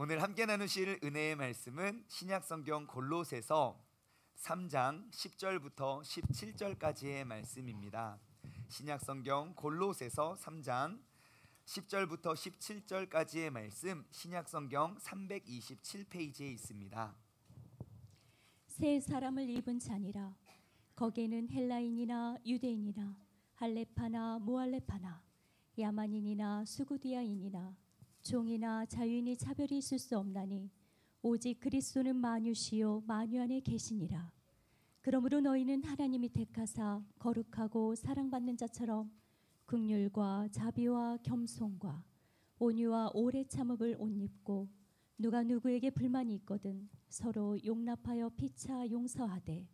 오늘 함께 나누실 은혜의 말씀은 신약성경 골로새서 3장 10절부터 17절까지의 말씀입니다. 신약성경 골로새서 3장 10절부터 17절까지의 말씀, 신약성경 327페이지에 있습니다. 새 사람을 입은 자니라. 거기에는 헬라인이나 유대인이나 할레파나 무할레파나 야만인이나 수구디아인이나 종이나 자유인이 차별이 있을 수 없나니 오직 그리스도는 만유시요 만유 안에 계시니라. 그러므로 너희는 하나님이 택하사 거룩하고 사랑받는 자처럼 긍휼과 자비와 겸손과 온유와 오래 참음을 옷 입고 누가 누구에게 불만이 있거든 서로 용납하여 피차 용서하되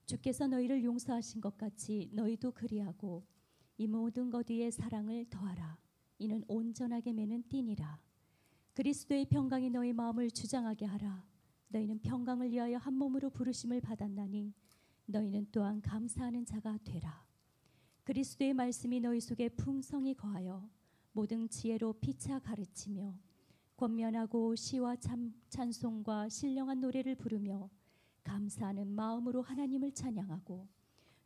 주께서 너희를 용서하신 것 같이 너희도 그리하고 이 모든 것 위에 사랑을 더하라. 이는 온전하게 매는 띠니라. 그리스도의 평강이 너희 마음을 주장하게 하라. 너희는 평강을 위하여 한 몸으로 부르심을 받았나니 너희는 또한 감사하는 자가 되라. 그리스도의 말씀이 너희 속에 풍성히 거하여 모든 지혜로 피차 가르치며 권면하고 시와 찬송과 신령한 노래를 부르며 감사하는 마음으로 하나님을 찬양하고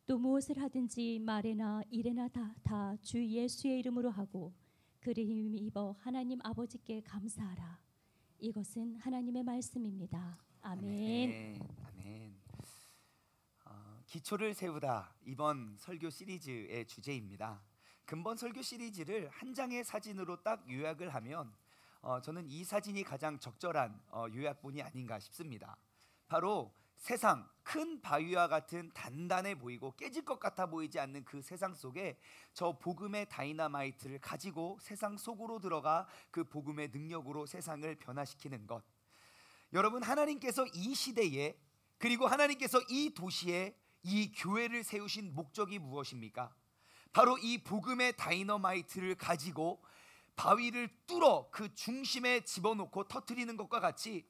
또 무엇을 하든지 말에나 일에나 다 주 예수의 이름으로 하고 그를 힘입어 하나님 아버지께 감사하라. 이것은 하나님의 말씀입니다. 아멘. 아멘. 기초를 세우다, 이번 설교 시리즈의 주제입니다. 근본 설교 시리즈를 한 장의 사진으로 딱 요약을 하면 저는 이 사진이 가장 적절한 요약본이 아닌가 싶습니다. 바로 세상, 큰 바위와 같은 단단해 보이고 깨질 것 같아 보이지 않는 그 세상 속에 저 복음의 다이너마이트를 가지고 세상 속으로 들어가 그 복음의 능력으로 세상을 변화시키는 것. 여러분, 하나님께서 이 시대에, 그리고 하나님께서 이 도시에 이 교회를 세우신 목적이 무엇입니까? 바로 이 복음의 다이너마이트를 가지고 바위를 뚫어 그 중심에 집어넣고 터뜨리는 것과 같이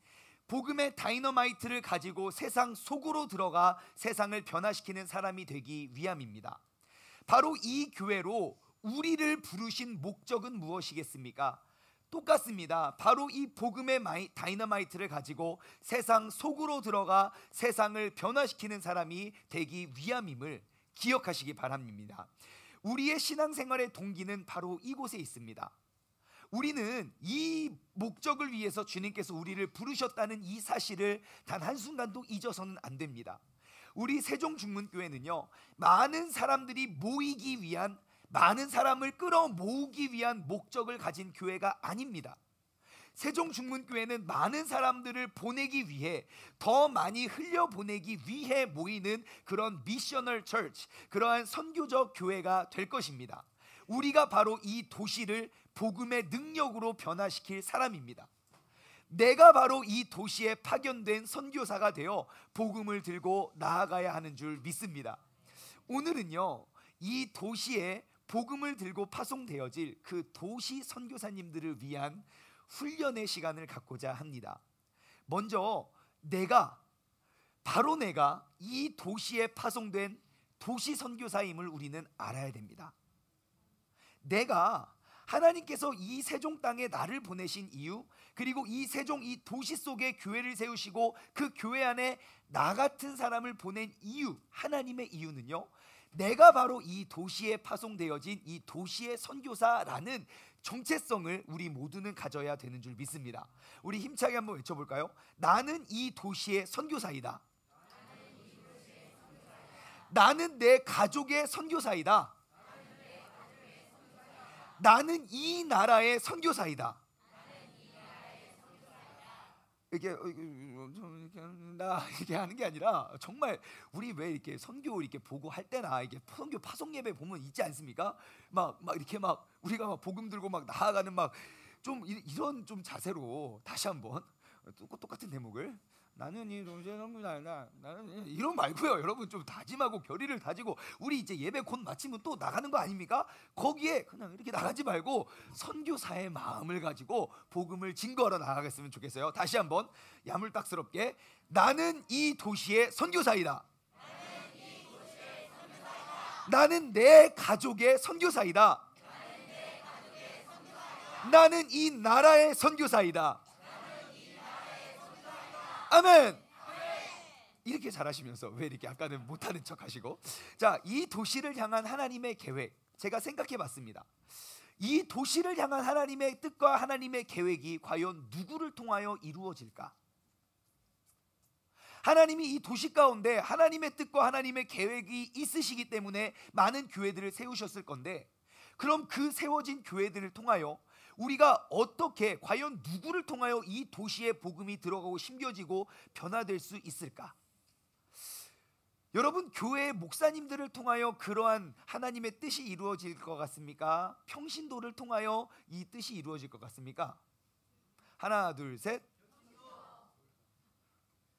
복음의 다이너마이트를 가지고 세상 속으로 들어가 세상을 변화시키는 사람이 되기 위함입니다. 바로 이 교회로 우리를 부르신 목적은 무엇이겠습니까? 똑같습니다. 바로 이 복음의 다이너마이트를 가지고 세상 속으로 들어가 세상을 변화시키는 사람이 되기 위함임을 기억하시기 바랍니다. 우리의 신앙생활의 동기는 바로 이곳에 있습니다. 우리는 이 목적을 위해서 주님께서 우리를 부르셨다는 이 사실을 단 한순간도 잊어서는 안 됩니다. 우리 세종중문교회는요, 많은 사람들이 모이기 위한, 많은 사람을 끌어모으기 위한 목적을 가진 교회가 아닙니다. 세종중문교회는 많은 사람들을 보내기 위해, 더 많이 흘려보내기 위해 모이는 그런 미셔널 처치, 그러한 선교적 교회가 될 것입니다. 우리가 바로 이 도시를 복음의 능력으로 변화시킬 사람입니다. 내가 바로 이 도시에 파견된 선교사가 되어 복음을 들고 나아가야 하는 줄 믿습니다. 오늘은요, 이 도시에 복음을 들고 파송되어질 그 도시 선교사님들을 위한 훈련의 시간을 갖고자 합니다. 먼저 바로 내가 이 도시에 파송된 도시 선교사임을 우리는 알아야 됩니다. 내가 하나님께서 이 세종 땅에 나를 보내신 이유, 그리고 이 세종, 이 도시 속에 교회를 세우시고 그 교회 안에 나 같은 사람을 보낸 이유, 하나님의 이유는요, 내가 바로 이 도시에 파송되어진 이 도시의 선교사라는 정체성을 우리 모두는 가져야 되는 줄 믿습니다. 우리 힘차게 한번 외쳐볼까요? 나는 이 도시의 선교사이다. 나는 내 가족의 선교사이다. 나는 이 나라의 선교사이다. 이렇게 하는 게 아니라, 정말 우리 왜 이렇게 선교 이렇게 보고 할 때나 이게 선교 파송 예배 보면 있지 않습니까? 막 이렇게 막 우리가 막 복음 들고 막 나아가는 막 좀 이런 좀 자세로 다시 한번 똑같은 대목을, 나는 이 동시에 선교사이다. 나는 이런 말고요. 여러분 좀 다짐하고 결의를 다지고, 우리 이제 예배 곧 마치면 또 나가는 거 아닙니까? 거기에 그냥 이렇게 나가지 말고 선교사의 마음을 가지고 복음을 증거하러 나가겠으면 좋겠어요. 다시 한번 야물딱스럽게, 나는 이 도시의 선교사이다. 나는 내 가족의 선교사이다. 나는 이 나라의 선교사이다. 아멘. 이렇게 잘하시면서 왜 이렇게 아까는 못하는 척하시고? 자, 이 도시를 향한 하나님의 계획, 제가 생각해봤습니다. 이 도시를 향한 하나님의 뜻과 하나님의 계획이 과연 누구를 통하여 이루어질까? 하나님이 이 도시 가운데 하나님의 뜻과 하나님의 계획이 있으시기 때문에 많은 교회들을 세우셨을 건데, 그럼 그 세워진 교회들을 통하여 우리가 어떻게, 과연 누구를 통하여 이 도시에 복음이 들어가고 심겨지고 변화될 수 있을까? 여러분, 교회의 목사님들을 통하여 그러한 하나님의 뜻이 이루어질 것 같습니까? 평신도를 통하여 이 뜻이 이루어질 것 같습니까? 하나, 둘, 셋.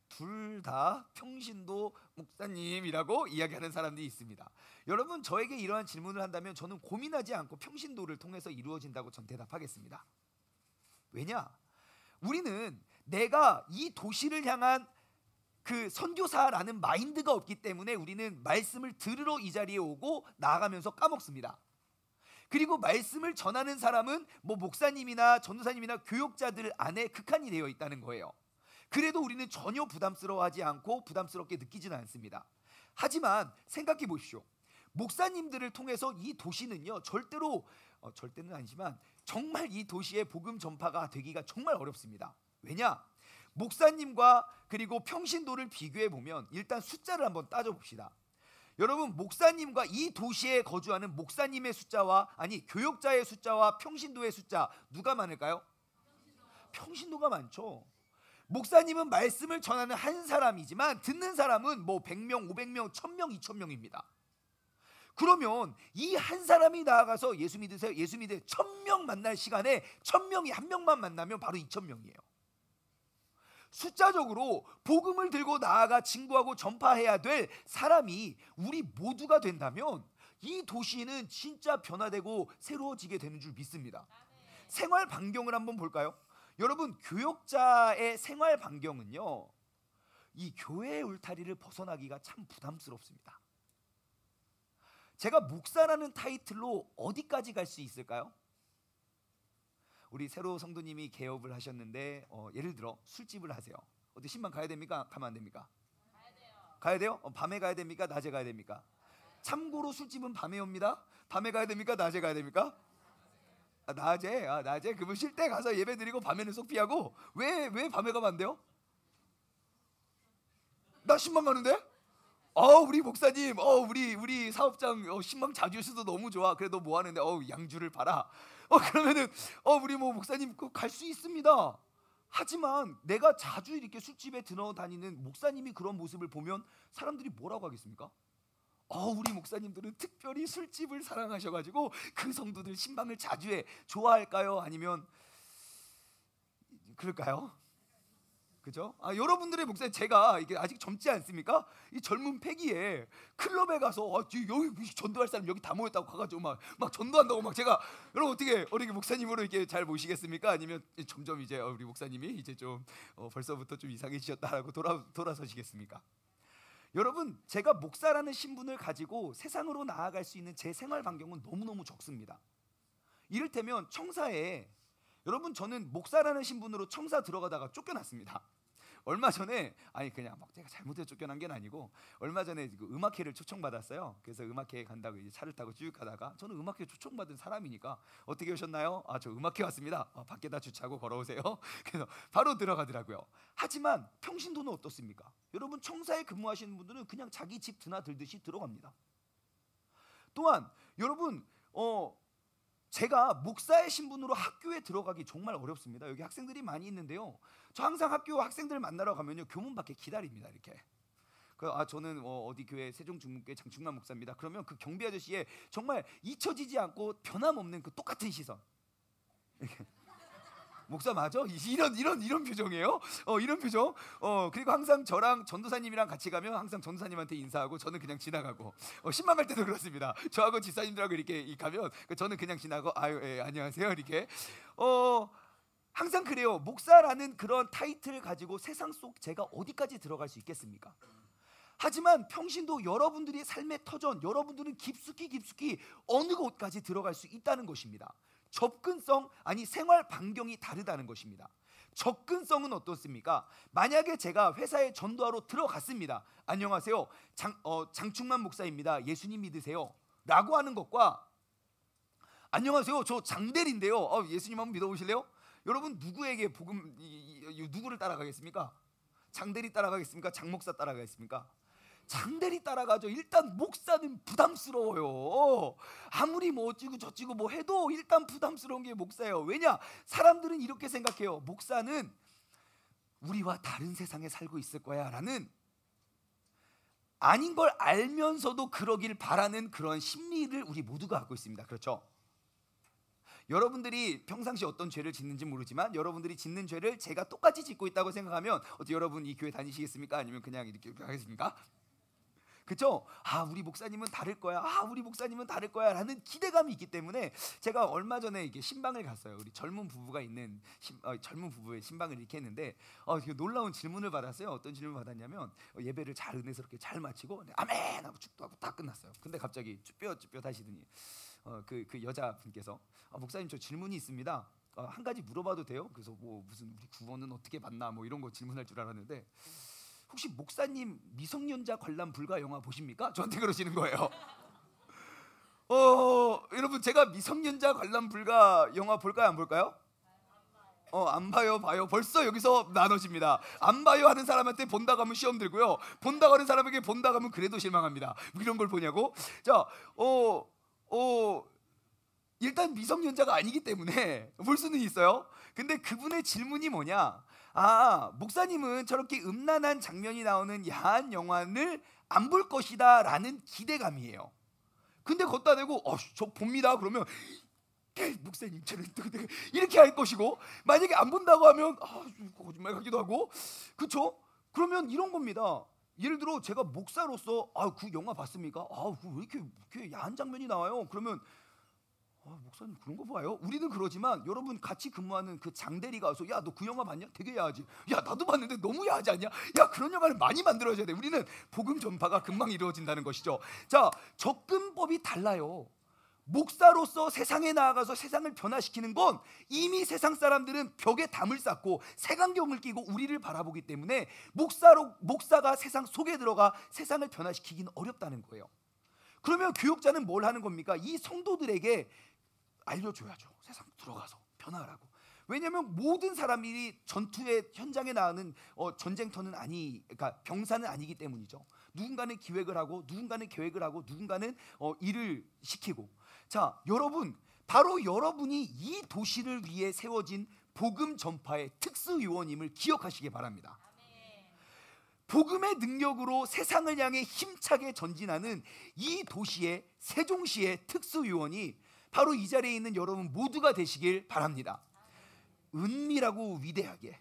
둘 다 평신도 목사님이라고 이야기하는 사람들이 있습니다. 여러분, 저에게 이러한 질문을 한다면 저는 고민하지 않고 평신도를 통해서 이루어진다고 전 대답하겠습니다. 왜냐? 우리는 내가 이 도시를 향한 그 선교사라는 마인드가 없기 때문에 우리는 말씀을 들으러 이 자리에 오고 나아가면서 까먹습니다. 그리고 말씀을 전하는 사람은 뭐 목사님이나 전도사님이나 교육자들 안에 극한이 되어 있다는 거예요. 그래도 우리는 전혀 부담스러워하지 않고 부담스럽게 느끼지는 않습니다. 하지만 생각해 보십시오. 목사님들을 통해서 이 도시는요, 절대는 아니지만 정말 이 도시의 복음 전파가 되기가 정말 어렵습니다. 왜냐? 목사님과 그리고 평신도를 비교해 보면 일단 숫자를 한번 따져 봅시다. 여러분, 목사님과 이 도시에 거주하는 목사님의 숫자와, 아니 교역자의 숫자와 평신도의 숫자, 누가 많을까요? 평신도가 많죠. 목사님은 말씀을 전하는 한 사람이지만 듣는 사람은 뭐 100명, 500명, 1000명, 2000명입니다. 그러면 이 한 사람이 나아가서 예수 믿으세요, 예수 믿으세요, 1000명 만날 시간에 1000명이 한 명만 만나면 바로 2000명이에요. 숫자적으로 복음을 들고 나아가 증거하고 전파해야 될 사람이 우리 모두가 된다면 이 도시는 진짜 변화되고 새로워지게 되는 줄 믿습니다. 생활 반경을 한번 볼까요? 여러분, 교역자의 생활 반경은요, 이 교회의 울타리를 벗어나기가 참 부담스럽습니다. 제가 목사라는 타이틀로 어디까지 갈 수 있을까요? 우리 새로 성도님이 개업을 하셨는데 예를 들어 술집을 하세요. 어디 신방 가야 됩니까? 가면 안 됩니까? 가야 돼요? 밤에 가야 됩니까? 낮에 가야 됩니까? 참고로 술집은 밤에 옵니다. 밤에 가야 됩니까? 낮에 가야 됩니까? 낮에. 그분 쉴 때 가서 예배 드리고 밤에는 속 피하고. 왜 밤에 가면 안 돼요? 나 신방 가는데? 우리 목사님, 우리 사업장 신방 자주 오셔서 너무 좋아. 그래, 너 뭐 하는데? 양주를 팔아. 그러면은 우리 뭐 목사님 갈 수 있습니다. 하지만 내가 자주 이렇게 술집에 들어다니는 목사님이 그런 모습을 보면 사람들이 뭐라고 하겠습니까? 우리 목사님들은 특별히 술집을 사랑하셔가지고 그 성도들 신방을 자주 해. 좋아할까요? 아니면 그럴까요? 그죠? 여러분들의 목사님, 제가 이게 아직 젊지 않습니까? 이 젊은 패기에 클럽에 가서 여기 전도할 사람 여기 다 모였다고 가가지고 막 전도한다고 막 제가, 여러분 어떻게 목사님으로 이렇게 잘 모시겠습니까? 아니면 점점 이제 우리 목사님이 이제 좀 벌써부터 좀 이상해지셨다라고 돌아서시겠습니까? 여러분, 제가 목사라는 신분을 가지고 세상으로 나아갈 수 있는 제 생활 반경은 너무너무 적습니다. 이를테면 청사에, 여러분 저는 목사라는 신분으로 청사 들어가다가 쫓겨났습니다. 얼마 전에, 그냥 막 제가 잘못해서 쫓겨난 게 아니고, 얼마 전에 그 음악회를 초청받았어요. 그래서 음악회에 간다고 이제 차를 타고 쭉 가다가, 저는 음악회 초청받은 사람이니까 어떻게 오셨나요? 저 음악회 왔습니다. 밖에다 주차하고 걸어오세요. 그래서 바로 들어가더라고요. 하지만 평신도는 어떻습니까? 여러분, 청사에 근무하시는 분들은 그냥 자기 집 드나들듯이 들어갑니다. 또한 여러분, 제가 목사의 신분으로 학교에 들어가기 정말 어렵습니다. 여기 학생들이 많이 있는데요. 저 항상 학교 학생들 만나러 가면요, 교문 밖에 기다립니다. 이렇게. 저는 어디 교회 세종중문교회 장충만 목사입니다. 그러면 그 경비 아저씨의 정말 잊혀지지 않고 변함없는 그 똑같은 시선. 이렇게. 목사 맞아? 이런 표정이에요. 이런 표정. 그리고 항상 저랑 전도사님이랑 같이 가면 항상 전도사님한테 인사하고 저는 그냥 지나가고. 신방 갈 때도 그렇습니다. 저하고 지사님들하고 이렇게 가면 저는 그냥 지나고 안녕하세요 이렇게. 항상 그래요. 목사라는 그런 타이틀을 가지고 세상 속 제가 어디까지 들어갈 수 있겠습니까? 하지만 평신도 여러분들의 삶의 터전, 여러분들은 깊숙이 어느 곳까지 들어갈 수 있다는 것입니다. 접근성, 생활 반경이 다르다는 것입니다. 접근성은 어떻습니까? 만약에 제가 회사에 전도하러 들어갔습니다. 안녕하세요, 장충만 목사입니다. 예수님 믿으세요? 라고 하는 것과 안녕하세요, 저 장대리인데요. 예수님 한번 믿어보실래요? 여러분 누구에게 누구를 따라가겠습니까? 장대리 따라가겠습니까? 장목사 따라가겠습니까? 장대리 따라가죠. 일단 목사는 부담스러워요. 아무리 뭐 어찌고 저찌고 뭐 해도 일단 부담스러운 게 목사예요. 왜냐? 사람들은 이렇게 생각해요. 목사는 우리와 다른 세상에 살고 있을 거야 라는, 아닌 걸 알면서도 그러길 바라는 그런 심리를 우리 모두가 갖고 있습니다. 그렇죠? 여러분들이 평상시 어떤 죄를 짓는지 모르지만 여러분들이 짓는 죄를 제가 똑같이 짓고 있다고 생각하면 어떻게 여러분 이 교회 다니시겠습니까? 아니면 그냥 이렇게 하겠습니까? 그렇죠? 우리 목사님은 다를 거야. 우리 목사님은 다를 거야 라는 기대감이 있기 때문에, 제가 얼마 전에 이게 신방을 갔어요. 우리 젊은 부부가 있는 젊은 부부의 신방을 이렇게 했는데 놀라운 질문을 받았어요. 어떤 질문을 받았냐면 예배를 잘 은혜스럽게 잘 마치고 아멘 하고 축도하고 다 끝났어요. 근데 갑자기 쭈뼛쭈뼛 하시더니 그 여자분께서 목사님 저 질문이 있습니다. 한 가지 물어봐도 돼요? 그래서 뭐 무슨 우리 구원은 어떻게 받나 뭐 이런 거 질문할 줄 알았는데, 혹시 목사님 미성년자 관람 불가 영화 보십니까? 저한테 그러시는 거예요. 여러분 제가 미성년자 관람 불가 영화 볼까요, 안 볼까요? 안 봐요. 봐요. 벌써 여기서 나눠집니다. 안 봐요 하는 사람한테 본다고 하면 시험 들고요, 본다고 하는 사람에게 본다고 하면 그래도 실망합니다. 이런 걸 보냐고? 자, 일단 미성년자가 아니기 때문에 볼 수는 있어요. 근데 그분의 질문이 뭐냐? 목사님은 저렇게 음란한 장면이 나오는 야한 영화를 안 볼 것이다 라는 기대감이에요. 근데 걷다 대고 저 봅니다 그러면 목사님 저는 이렇게 할 것이고, 만약에 안 본다고 하면 거짓말 같기도 하고, 그렇죠? 그러면 이런 겁니다. 예를 들어 제가 목사로서 그 영화 봤습니까? 왜 이렇게 야한 장면이 나와요? 그러면 목사님 그런 거 봐요? 우리는 그러지만 여러분 같이 근무하는 그 장대리가 와서 야 너 그 영화 봤냐? 되게 야하지. 야 나도 봤는데 너무 야하지 않냐? 야 그런 영화를 많이 만들어줘야 돼. 우리는 복음 전파가 금방 이루어진다는 것이죠. 자, 접근법이 달라요. 목사로서 세상에 나아가서 세상을 변화시키는 건 이미 세상 사람들은 벽에 담을 쌓고 색안경을 끼고 우리를 바라보기 때문에 목사가 세상 속에 들어가 세상을 변화시키기는 어렵다는 거예요. 그러면 교육자는 뭘 하는 겁니까? 이 성도들에게 알려줘야죠. 세상 들어가서 변화하라고. 왜냐하면 모든 사람이 전투의 현장에 나가는 전쟁터는 그러니까 병사는 아니기 때문이죠. 누군가는 기획을 하고 누군가는 계획을 하고 누군가는 일을 시키고. 자, 여러분, 바로 여러분이 이 도시를 위해 세워진 복음 전파의 특수 요원임을 기억하시기 바랍니다. 복음의 능력으로 세상을 향해 힘차게 전진하는 이 도시의, 세종시의 특수 요원이 바로 이 자리에 있는 여러분 모두가 되시길 바랍니다. 은밀하고 위대하게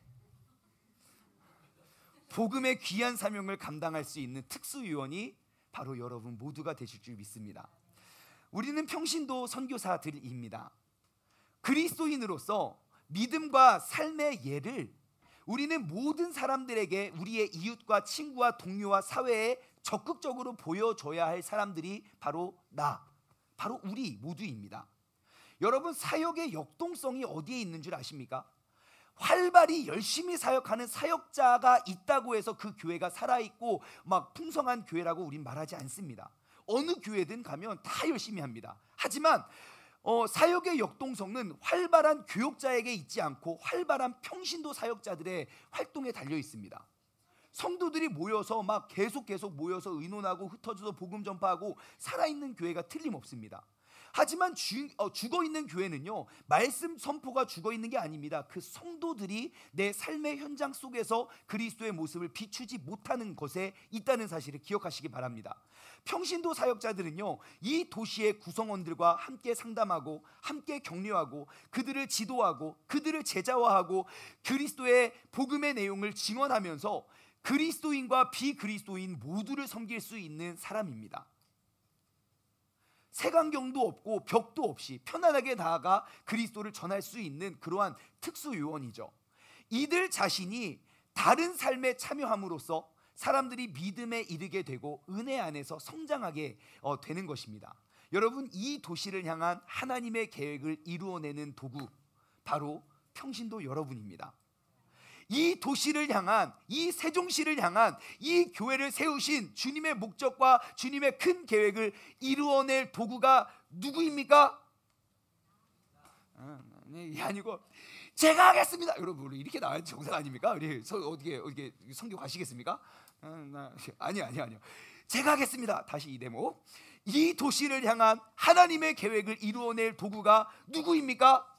복음의 귀한 사명을 감당할 수 있는 특수 요원이 바로 여러분 모두가 되실 줄 믿습니다. 우리는 평신도 선교사들입니다. 그리스도인으로서 믿음과 삶의 예를 우리는 모든 사람들에게, 우리의 이웃과 친구와 동료와 사회에 적극적으로 보여줘야 할 사람들이 바로 바로 우리 모두입니다. 여러분, 사역의 역동성이 어디에 있는 줄 아십니까? 활발히 열심히 사역하는 사역자가 있다고 해서 그 교회가 살아있고 막 풍성한 교회라고 우린 말하지 않습니다. 어느 교회든 가면 다 열심히 합니다. 하지만 사역의 역동성은 활발한 교역자에게 있지 않고 활발한 평신도 사역자들의 활동에 달려 있습니다. 성도들이 모여서 막 계속 모여서 의논하고 흩어져서 복음 전파하고 살아있는 교회가 틀림없습니다. 하지만 죽어있는 교회는요, 말씀 선포가 죽어있는 게 아닙니다. 그 성도들이 내 삶의 현장 속에서 그리스도의 모습을 비추지 못하는 것에 있다는 사실을 기억하시기 바랍니다. 평신도 사역자들은요, 이 도시의 구성원들과 함께 상담하고 함께 격려하고 그들을 지도하고 그들을 제자화하고 그리스도의 복음의 내용을 증언하면서 그리스도인과 비그리스도인 모두를 섬길 수 있는 사람입니다. 색안경도 없고 벽도 없이 편안하게 나아가 그리스도를 전할 수 있는 그러한 특수 요원이죠. 이들 자신이 다른 삶에 참여함으로써 사람들이 믿음에 이르게 되고 은혜 안에서 성장하게 되는 것입니다. 여러분, 이 도시를 향한 하나님의 계획을 이루어내는 도구, 바로 평신도 여러분입니다. 도시를 향한, 이 세종시를 향한 이 교회를 세우신 주님의 목적과 주님의 큰 계획을 이루어낼 도구가 누구입니까? 아니고 제가 하겠습니다. 여러분 이렇게 나와야 정상 아닙니까? 우리 어떻게 성교 가시겠습니까? 아니요. 제가 하겠습니다. 다시 이 대목. 이 도시를 향한 하나님의 계획을 이루어낼 도구가 누구입니까?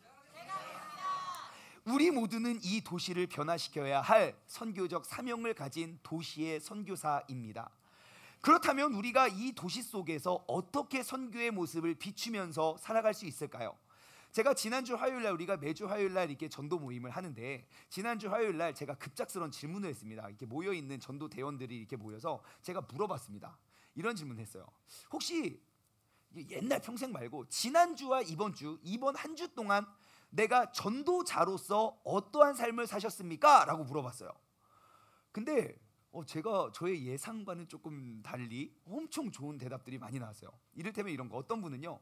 우리 모두는 이 도시를 변화시켜야 할 선교적 사명을 가진 도시의 선교사입니다. 그렇다면 우리가 이 도시 속에서 어떻게 선교의 모습을 비추면서 살아갈 수 있을까요? 제가 지난주 화요일날, 우리가 매주 화요일날 이렇게 전도 모임을 하는데, 지난주 화요일날 제가 급작스러운 질문을 했습니다. 이렇게 모여있는 전도 대원들이 이렇게 모여서 제가 물어봤습니다. 이런 질문을 했어요. 혹시 옛날 평생 말고 지난주와 이번 한 주 동안 내가 전도자로서 어떠한 삶을 사셨습니까? 라고 물어봤어요. 근데 제가 저의 예상과는 조금 달리 엄청 좋은 대답들이 많이 나왔어요. 이를테면 이런 거, 어떤 분은요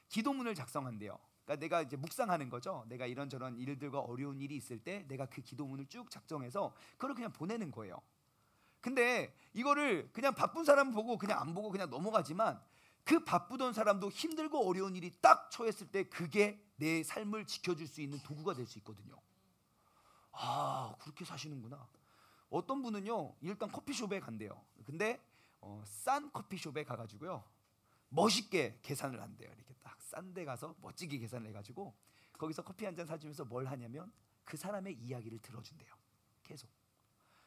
기도문을 작성한대요. 그러니까 내가 이제 묵상하는 거죠. 내가 이런저런 일들과 어려운 일이 있을 때 내가 그 기도문을 쭉 작성해서 그걸 그냥 보내는 거예요. 근데 이거를 그냥 바쁜 사람 보고 그냥 안 보고 그냥 넘어가지만, 그 바쁘던 사람도 힘들고 어려운 일이 딱 처했을 때 그게 내 삶을 지켜줄 수 있는 도구가 될 수 있거든요. 아, 그렇게 사시는구나. 어떤 분은요 일단 커피숍에 간대요. 근데 싼 커피숍에 가가지고요 멋있게 계산을 한대요. 이렇게 딱 싼 데 가서 멋지게 계산을 해가지고 거기서 커피 한 잔 사주면서 뭘 하냐면 그 사람의 이야기를 들어준대요. 계속.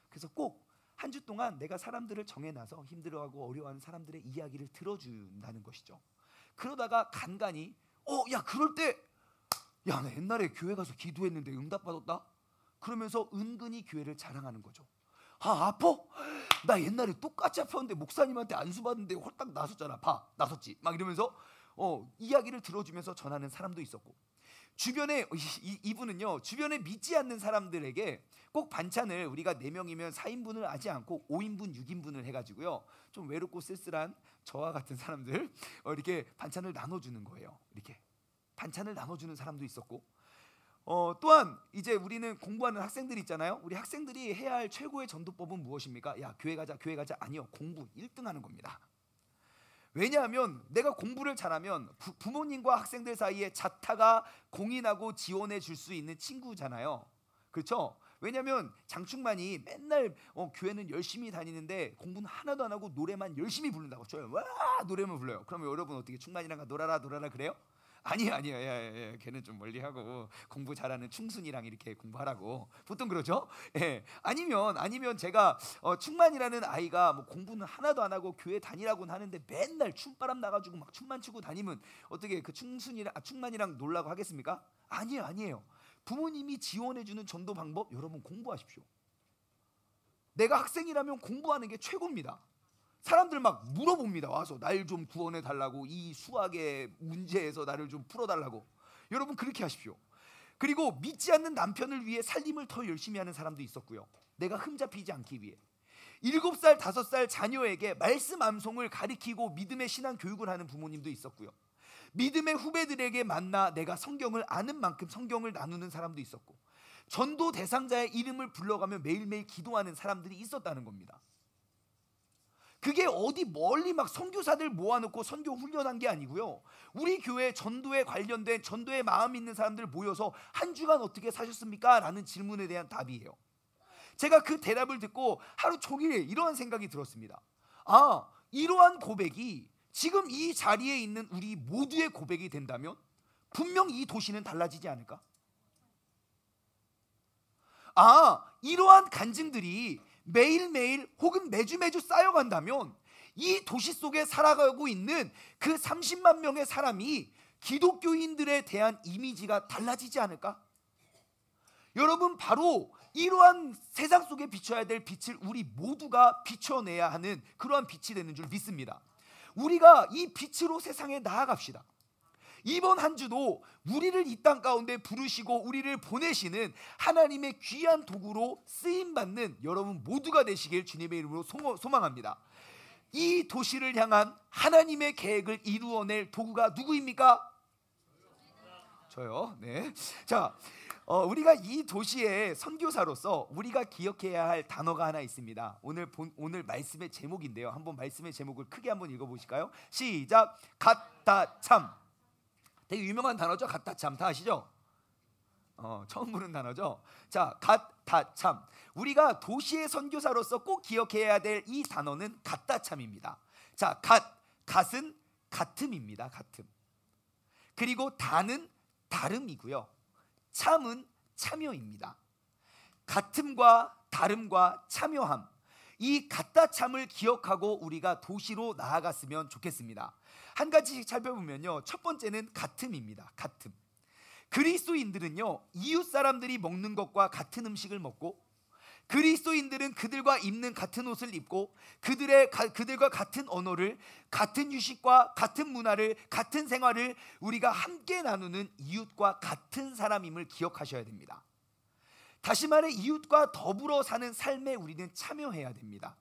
그래서 꼭 한 주 동안 내가 사람들을 정해놔서 힘들어하고 어려워하는 사람들의 이야기를 들어준다는 것이죠. 그러다가 간간히 야 그럴 때 야 나 옛날에 교회 가서 기도했는데 응답받았다? 그러면서 은근히 교회를 자랑하는 거죠. 아, 아파? 나 옛날에 똑같이 아팠는데 목사님한테 안수 받는데 홀딱 나섰잖아. 나섰지. 막 이러면서 이야기를 들어주면서 전하는 사람도 있었고, 주변에 이분은요 주변에 믿지 않는 사람들에게 꼭 반찬을, 우리가 4명이면 4인분을 하지 않고 5인분 6인분을 해가지고요 좀 외롭고 쓸쓸한 저와 같은 사람들 이렇게 반찬을 나눠주는 거예요. 이렇게 반찬을 나눠주는 사람도 있었고, 또한 이제 우리는 공부하는 학생들 있잖아요. 우리 학생들이 해야 할 최고의 전도법은 무엇입니까? 야 교회 가자. 아니요, 공부 1등 하는 겁니다. 왜냐하면 내가 공부를 잘하면 부모님과 학생들 사이에 자타가 공인하고 지원해 줄 수 있는 친구잖아요. 그렇죠? 왜냐하면 장충만이 맨날 교회는 열심히 다니는데 공부는 하나도 안 하고 노래만 열심히 부른다고 쳐요. 와 노래만 불러요. 그러면 여러분 어떻게 충만이랑 놀아라 그래요? 아니에요. 걔는 좀 멀리하고 공부 잘하는 충순이랑 이렇게 공부하라고 보통 그러죠. 예. 아니면 제가 충만이라는 아이가 뭐 공부는 하나도 안 하고 교회 다니라고는 하는데 맨날 춤바람 나가지고 막 춤만 추고 다니면 어떻게 그 충만이랑 놀라고 하겠습니까? 아니에요. 부모님이 지원해주는 전도 방법, 여러분 공부하십시오. 내가 학생이라면 공부하는 게 최고입니다. 사람들 막 물어봅니다. 와서 날 좀 구원해 달라고, 이 수학의 문제에서 나를 좀 풀어달라고. 여러분 그렇게 하십시오. 그리고 믿지 않는 남편을 위해 살림을 더 열심히 하는 사람도 있었고요. 내가 흠잡히지 않기 위해 7살, 5살 자녀에게 말씀 암송을 가리키고 믿음의 신앙 교육을 하는 부모님도 있었고요. 믿음의 후배들에게 만나 내가 성경을 아는 만큼 성경을 나누는 사람도 있었고, 전도 대상자의 이름을 불러가며 매일매일 기도하는 사람들이 있었다는 겁니다. 그게 어디 멀리 막 선교사들 모아놓고 선교 훈련한 게 아니고요, 우리 교회 전도에 관련된, 전도에 마음 있는 사람들 모여서 한 주간 어떻게 사셨습니까? 라는 질문에 대한 답이에요. 제가 그 대답을 듣고 하루 종일 이러한 생각이 들었습니다. 아, 이러한 고백이 지금 이 자리에 있는 우리 모두의 고백이 된다면 분명 이 도시는 달라지지 않을까? 아, 이러한 간증들이 매일매일 혹은 매주 쌓여간다면 이 도시 속에 살아가고 있는 그 30만 명의 사람이 기독교인들에 대한 이미지가 달라지지 않을까? 여러분, 바로 이러한 세상 속에 비춰야 될 빛을 우리 모두가 비춰내야 하는 그러한 빛이 되는 줄 믿습니다. 우리가 이 빛으로 세상에 나아갑시다. 이번 한 주도 우리를 이 땅 가운데 부르시고 우리를 보내시는 하나님의 귀한 도구로 쓰임받는 여러분 모두가 되시길 주님의 이름으로 소망합니다. 이 도시를 향한 하나님의 계획을 이루어낼 도구가 누구입니까? 저요. 네. 자, 우리가 이 도시의 선교사로서 우리가 기억해야 할 단어가 하나 있습니다. 오늘 말씀의 제목인데요. 한번 말씀의 제목을 크게 한번 읽어보실까요? 시작. 갓다참. 되게 유명한 단어죠. 갓다참 다 아시죠? 처음 보는 단어죠. 자, 갓다참. 우리가 도시의 선교사로서 꼭 기억해야 될 이 단어는 갓다참입니다. 자, 갓은 같음입니다. 같음. 그리고 다는 다름이고요. 참은 참여입니다. 같음과 다름과 참여함, 이 같다참을 기억하고 우리가 도시로 나아갔으면 좋겠습니다. 한 가지씩 살펴보면요, 첫 번째는 같음입니다. 같음. 그리스도인들은요, 이웃 사람들이 먹는 것과 같은 음식을 먹고, 그리스도인들은 그들과 입는 같은 옷을 입고, 그들과 같은 언어를, 같은 휴식과 같은 문화를, 같은 생활을 우리가 함께 나누는 이웃과 같은 사람임을 기억하셔야 됩니다. 다시 말해 이웃과 더불어 사는 삶에 우리는 참여해야 됩니다.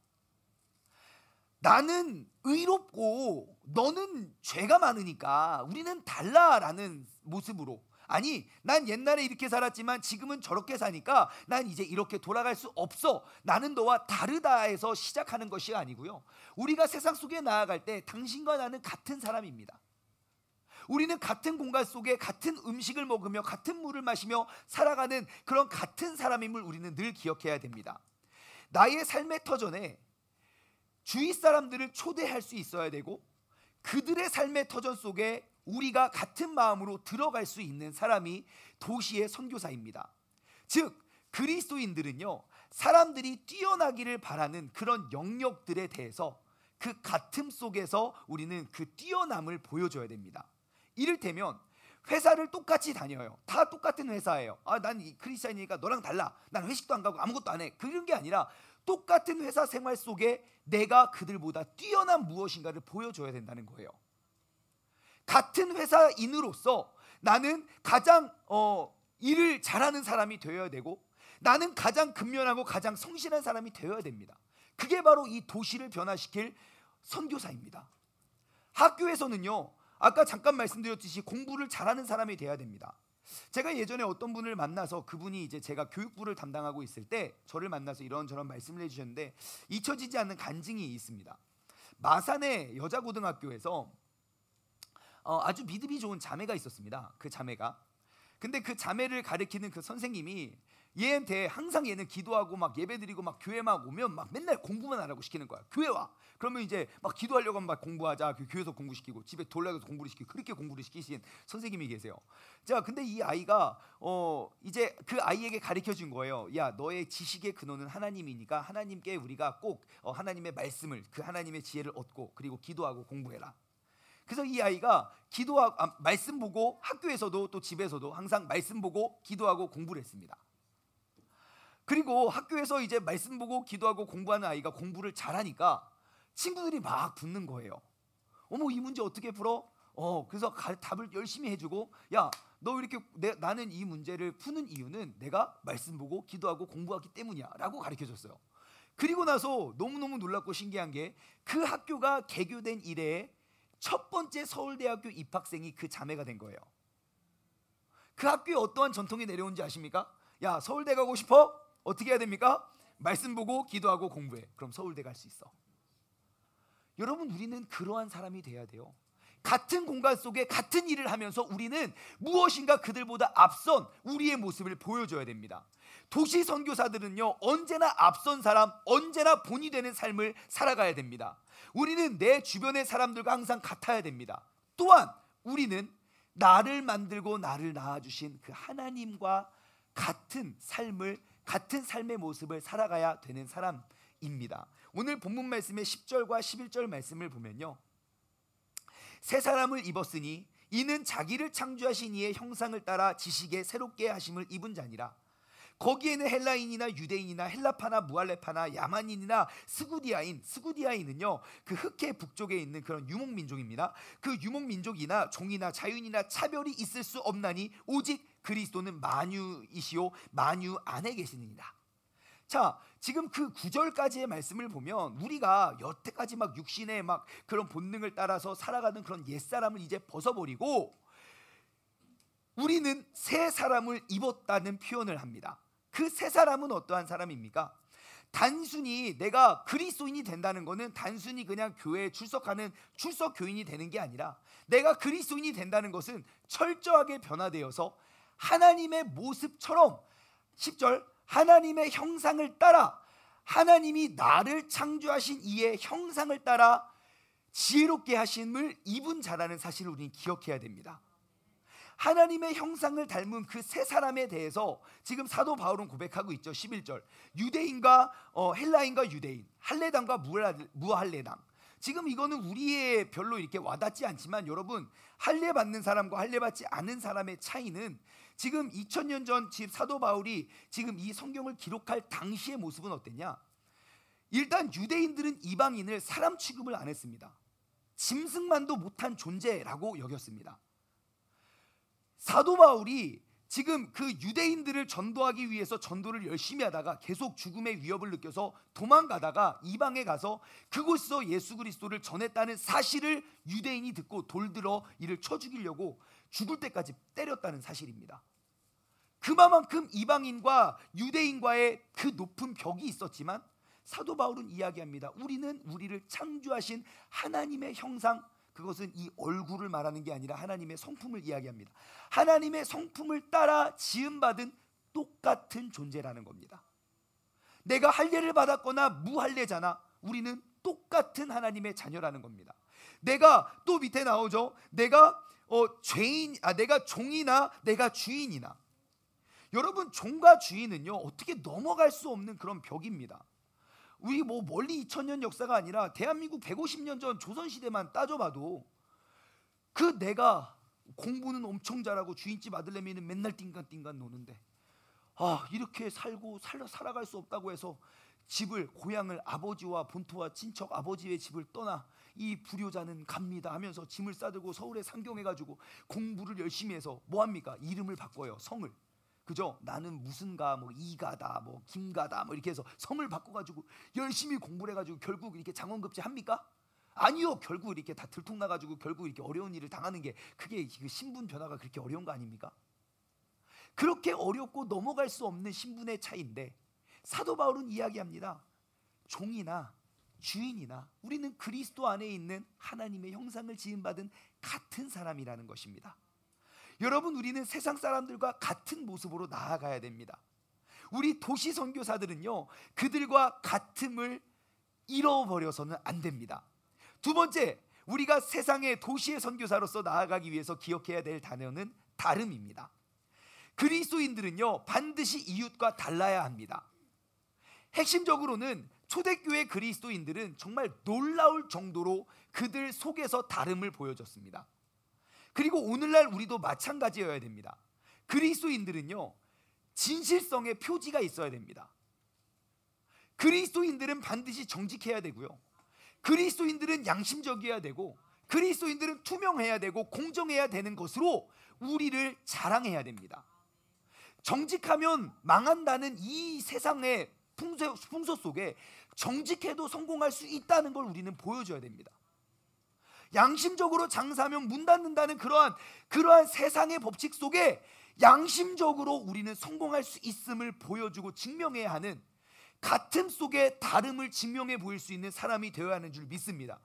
나는 의롭고 너는 죄가 많으니까 우리는 달라라는 모습으로, 아니 난 옛날에 이렇게 살았지만 지금은 저렇게 사니까 난 이제 이렇게 돌아갈 수 없어, 나는 너와 다르다에서 시작하는 것이 아니고요, 우리가 세상 속에 나아갈 때 당신과 나는 같은 사람입니다. 우리는 같은 공간 속에 같은 음식을 먹으며 같은 물을 마시며 살아가는 그런 같은 사람임을 우리는 늘 기억해야 됩니다. 나의 삶의 터전에 주위 사람들을 초대할 수 있어야 되고, 그들의 삶의 터전 속에 우리가 같은 마음으로 들어갈 수 있는 사람이 도시의 선교사입니다. 즉 그리스도인들은요, 사람들이 뛰어나기를 바라는 그런 영역들에 대해서 그 같음 속에서 우리는 그 뛰어남을 보여줘야 됩니다. 이를테면 회사를 똑같이 다녀요. 다 똑같은 회사예요. 난 크리스찬이니까 너랑 달라, 난 회식도 안 가고 아무것도 안 해, 그런 게 아니라 똑같은 회사 생활 속에 내가 그들보다 뛰어난 무엇인가를 보여줘야 된다는 거예요. 같은 회사인으로서 나는 가장 일을 잘하는 사람이 되어야 되고, 나는 가장 근면하고 가장 성실한 사람이 되어야 됩니다. 그게 바로 이 도시를 변화시킬 선교사입니다. 학교에서는요, 아까 잠깐 말씀드렸듯이 공부를 잘하는 사람이 돼야 됩니다. 제가 예전에 어떤 분을 만나서, 그분이 이제 제가 교육부를 담당하고 있을 때 저를 만나서 이런저런 말씀을 해주셨는데 잊혀지지 않는 간증이 있습니다. 마산의 여자고등학교에서 아주 믿음이 좋은 자매가 있었습니다. 그 자매가. 근데 그 자매를 가르치는 그 선생님이 얘한테 항상 얘는 기도하고 막 예배드리고 막 교회 막 오면 막 맨날 공부만 하라고 시키는 거야. 교회 와. 그러면 이제 막 기도하려고 하면 막 공부하자. 그 교회에서 공부시키고 집에 돌아가서 공부를 시키고, 그렇게 공부를 시키신 선생님이 계세요. 자, 근데 이 아이가 이제 그 아이에게 가르쳐 준 거예요. 야, 너의 지식의 근원은 하나님이니까 하나님께 우리가 꼭 하나님의 말씀을, 그 하나님의 지혜를 얻고 그리고 기도하고 공부해라. 그래서 이 아이가 기도하고 말씀 보고, 학교에서도 또 집에서도 항상 말씀 보고 기도하고 공부를 했습니다. 그리고 학교에서 이제 말씀 보고 기도하고 공부하는 아이가 공부를 잘하니까 친구들이 막 붙는 거예요. 어머, 이 문제 어떻게 풀어? 그래서 답을 열심히 해주고, 야, 너 이렇게 나는 이 문제를 푸는 이유는 내가 말씀 보고 기도하고 공부하기 때문이야 라고 가르쳐줬어요. 그리고 나서 너무너무 놀랍고 신기한 게, 그 학교가 개교된 이래에 첫 번째 서울대학교 입학생이 그 자매가 된 거예요. 그 학교에 어떠한 전통이 내려온지 아십니까? 야, 서울대 가고 싶어? 어떻게 해야 됩니까? 말씀 보고 기도하고 공부해. 그럼 서울대 갈 수 있어. 여러분, 우리는 그러한 사람이 돼야 돼요. 같은 공간 속에 같은 일을 하면서 우리는 무엇인가 그들보다 앞선 우리의 모습을 보여줘야 됩니다. 도시 선교사들은요, 언제나 앞선 사람, 언제나 본이 되는 삶을 살아가야 됩니다. 우리는 내 주변의 사람들과 항상 같아야 됩니다. 또한 우리는 나를 만들고 나를 낳아주신 그 하나님과 같은 삶의 모습을 살아가야 되는 사람입니다. 오늘 본문 말씀의 10절과 11절 말씀을 보면요, 새 사람을 입었으니 이는 자기를 창조하신 이의 형상을 따라 지식에 새롭게 하심을 입은 자니라. 거기에는 헬라인이나 유대인이나 헬라파나 무할레파나 야만인이나 스구디아인은요, 그 흑해 북쪽에 있는 그런 유목민족입니다. 그 유목민족이나 종이나 자유인이나 차별이 있을 수 없나니 오직 그리스도는 만유이시오 만유 안에 계시느니라. 자, 지금 그 9절까지의 말씀을 보면 우리가 여태까지 막 육신의 막 그런 본능을 따라서 살아가는 그런 옛사람을 이제 벗어버리고 우리는 새 사람을 입었다는 표현을 합니다. 그 새 사람은 어떠한 사람입니까? 단순히 내가 그리스도인이 된다는 것은 단순히 그냥 교회에 출석하는 출석 교인이 되는 게 아니라, 내가 그리스도인이 된다는 것은 철저하게 변화되어서 하나님의 모습처럼, 10절, 하나님의 형상을 따라, 하나님이 나를 창조하신 이의 형상을 따라 지혜롭게 하심을 입은 자라는 사실을 우리는 기억해야 됩니다. 하나님의 형상을 닮은 그 세 사람에 대해서 지금 사도 바울은 고백하고 있죠. 11절, 유대인과 헬라인과 유대인, 할례당과 무할례당. 지금 이거는 우리의 별로 이렇게 와닿지 않지만, 여러분, 할례 받는 사람과 할례 받지 않은 사람의 차이는, 지금 2000년 전 지금 사도 바울이 지금 이 성경을 기록할 당시의 모습은 어땠냐? 일단 유대인들은 이방인을 사람 취급을 안 했습니다. 짐승만도 못한 존재라고 여겼습니다. 사도 바울이 지금 그 유대인들을 전도하기 위해서 전도를 열심히 하다가 계속 죽음의 위협을 느껴서 도망가다가 이방에 가서 그곳에서 예수 그리스도를 전했다는 사실을 유대인이 듣고 돌들어 이를 쳐 죽이려고 죽을 때까지 때렸다는 사실입니다. 그만큼 이방인과 유대인과의 그 높은 벽이 있었지만, 사도 바울은 이야기합니다. 우리는 우리를 창조하신 하나님의 형상, 그것은 이 얼굴을 말하는 게 아니라 하나님의 성품을 이야기합니다. 하나님의 성품을 따라 지음받은 똑같은 존재라는 겁니다. 내가 할례를 받았거나 무할례자나 우리는 똑같은 하나님의 자녀라는 겁니다. 내가 또 밑에 나오죠. 내가 내가 종이나 내가 주인이나. 여러분, 종과 주인은요, 어떻게 넘어갈 수 없는 그런 벽입니다. 우리 멀리 2000년 역사가 아니라 대한민국 150년 전 조선시대만 따져봐도, 그 내가 공부는 엄청 잘하고 주인집 아들내미는 맨날 띵간띵간 노는데, 이렇게 살아갈 수 없다고 해서 집을, 고향을, 아버지와 본토와 친척 아버지의 집을 떠나 이 불효자는 갑니다 하면서 짐을 싸들고 서울에 상경해가지고 공부를 열심히 해서 뭐합니까? 이름을 바꿔요. 성을. 그죠? 나는 무슨가, 이가다, 김가다, 이렇게 해서 성을 바꿔가지고 열심히 공부를 해가지고 결국 이렇게 장원급제 합니까? 아니요. 결국 이렇게 다 들통나가지고 결국 이렇게 어려운 일을 당하는 게, 그게 신분 변화가 그렇게 어려운 거 아닙니까? 그렇게 어렵고 넘어갈 수 없는 신분의 차이인데, 사도 바울은 이야기합니다. 종이나 주인이나 우리는 그리스도 안에 있는 하나님의 형상을 지음받은 같은 사람이라는 것입니다. 여러분, 우리는 세상 사람들과 같은 모습으로 나아가야 됩니다. 우리 도시 선교사들은요, 그들과 같음을 잃어버려서는 안 됩니다. 두 번째, 우리가 세상의 도시의 선교사로서 나아가기 위해서 기억해야 될 단어는 다름입니다. 그리스도인들은요, 반드시 이웃과 달라야 합니다. 핵심적으로는 초대교회 그리스도인들은 정말 놀라울 정도로 그들 속에서 다름을 보여줬습니다. 그리고 오늘날 우리도 마찬가지여야 됩니다. 그리스도인들은요, 진실성의 표지가 있어야 됩니다. 그리스도인들은 반드시 정직해야 되고요, 그리스도인들은 양심적이어야 되고, 그리스도인들은 투명해야 되고 공정해야 되는 것으로 우리를 자랑해야 됩니다. 정직하면 망한다는 이 세상의 풍소 속에 정직해도 성공할 수 있다는 걸 우리는 보여줘야 됩니다. 양심적으로 장사하면 문 닫는다는 그러한 세상의 법칙 속에 양심적으로 우리는 성공할 수 있음을 보여주고 증명해야 하는, 같음 속에 다름을 증명해 보일 수 있는 사람이 되어야 하는 줄 믿습니다.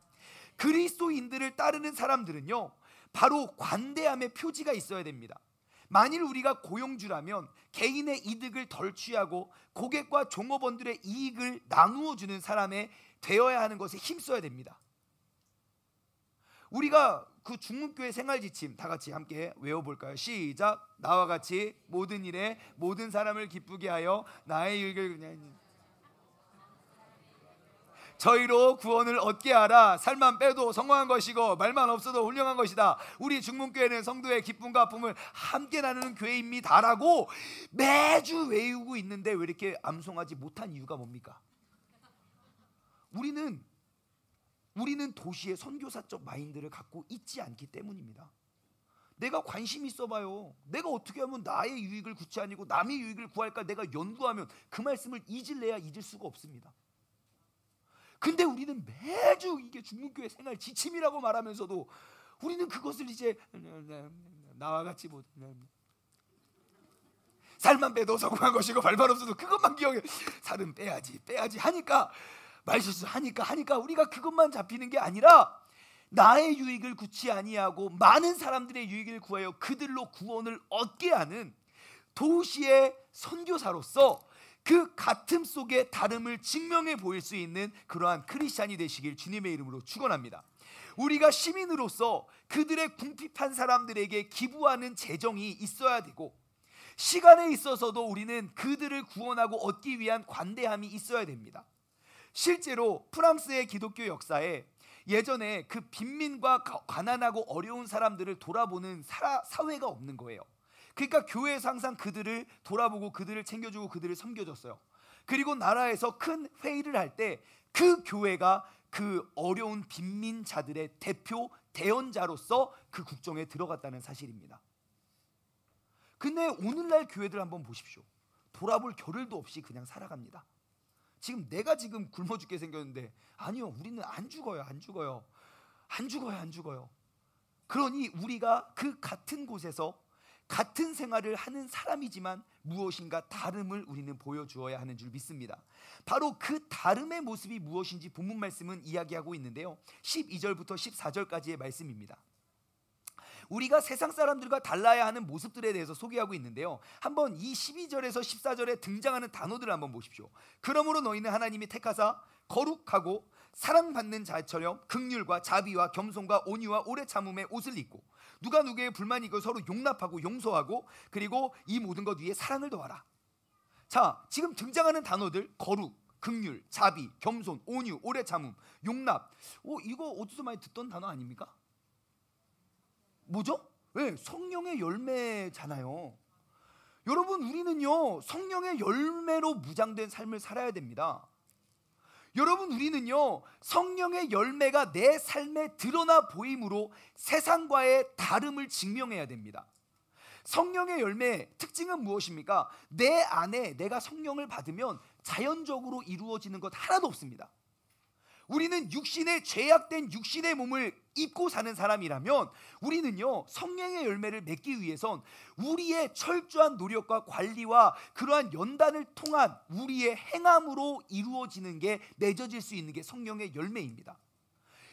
그리스도인들을 따르는 사람들은요, 바로 관대함의 표지가 있어야 됩니다. 만일 우리가 고용주라면 개인의 이득을 덜 취하고 고객과 종업원들의 이익을 나누어 주는 사람이 되어야 하는 것에 힘써야 됩니다. 우리가 그 중문교회 생활지침 다 같이 함께 외워볼까요? 시작. 나와 같이 모든 일에 모든 사람을 기쁘게 하여 나의 이익을 저희로 구원을 얻게 하라. 살만 빼도 성공한 것이고 말만 없어도 훌륭한 것이다. 우리 중문교회는 성도의 기쁨과 아픔을 함께 나누는 교회입니다라고 매주 외우고 있는데, 왜 이렇게 암송하지 못한 이유가 뭡니까? 우리는 도시의 선교사적 마인드를 갖고 있지 않기 때문입니다. 내가 관심 있어봐요. 내가 어떻게 하면 나의 유익을 구치 아니고 남의 유익을 구할까 내가 연구하면 그 말씀을 잊을래야 잊을 수가 없습니다. 근데 우리는 매주 이게 중문교회 생활 지침이라고 말하면서도 우리는 그것을 이제 나와 같이 살만 빼도 성공한 것이고 발만 없어도 그것만 기억해. 살은 빼야지 하니까 말실수 하니까 우리가 그것만 잡히는 게 아니라 나의 유익을 구치 아니하고 많은 사람들의 유익을 구하여 그들로 구원을 얻게 하는 도시의 선교사로서 그 같음 속에 다름을 증명해 보일 수 있는 그러한 크리스찬이 되시길 주님의 이름으로 축원합니다. 우리가 시민으로서 그들의 궁핍한 사람들에게 기부하는 재정이 있어야 되고, 시간에 있어서도 우리는 그들을 구원하고 얻기 위한 관대함이 있어야 됩니다. 실제로 프랑스의 기독교 역사에 예전에 그 빈민과 가난하고 어려운 사람들을 돌아보는 사회가 없는 거예요. 그러니까 교회에서 항상 그들을 돌아보고 그들을 챙겨주고 그들을 섬겨줬어요. 그리고 나라에서 큰 회의를 할 때 그 교회가 그 어려운 빈민자들의 대표 대언자로서 그 국정에 들어갔다는 사실입니다. 근데 오늘날 교회들 한번 보십시오. 돌아볼 겨를도 없이 그냥 살아갑니다. 지금 내가 지금 굶어 죽게 생겼는데, 아니요, 우리는 안 죽어요. 그러니 우리가 그 같은 곳에서 같은 생활을 하는 사람이지만 무엇인가 다름을 우리는 보여주어야 하는 줄 믿습니다. 바로 그 다름의 모습이 무엇인지 본문 말씀은 이야기하고 있는데요, 12절부터 14절까지의 말씀입니다. 우리가 세상 사람들과 달라야 하는 모습들에 대해서 소개하고 있는데요, 한번 이 12절에서 14절에 등장하는 단어들을 한번 보십시오. 그러므로 너희는 하나님이 택하사 거룩하고 사랑받는 자처럼 긍휼과 자비와 겸손과 온유와 오래 참음의 옷을 입고 누가 누구의 불만이 있고 서로 용납하고 용서하고 그리고 이 모든 것 위에 사랑을 더하라. 자, 지금 등장하는 단어들, 거룩, 긍휼, 자비, 겸손, 온유, 오래 참음, 용납, 이거 어디서 많이 듣던 단어 아닙니까? 뭐죠? 왜? 성령의 열매잖아요. 여러분, 우리는요 성령의 열매로 무장된 삶을 살아야 됩니다. 여러분, 우리는요 성령의 열매가 내 삶에 드러나 보임으로 세상과의 다름을 증명해야 됩니다. 성령의 열매의 특징은 무엇입니까? 내 안에 내가 성령을 받으면 자연적으로 이루어지는 것 하나도 없습니다. 우리는 육신의 죄악된 육신의 몸을 입고 사는 사람이라면 우리는요 성령의 열매를 맺기 위해선 우리의 철저한 노력과 관리와 그러한 연단을 통한 우리의 행함으로 이루어지는 게, 맺어질 수 있는 게 성령의 열매입니다.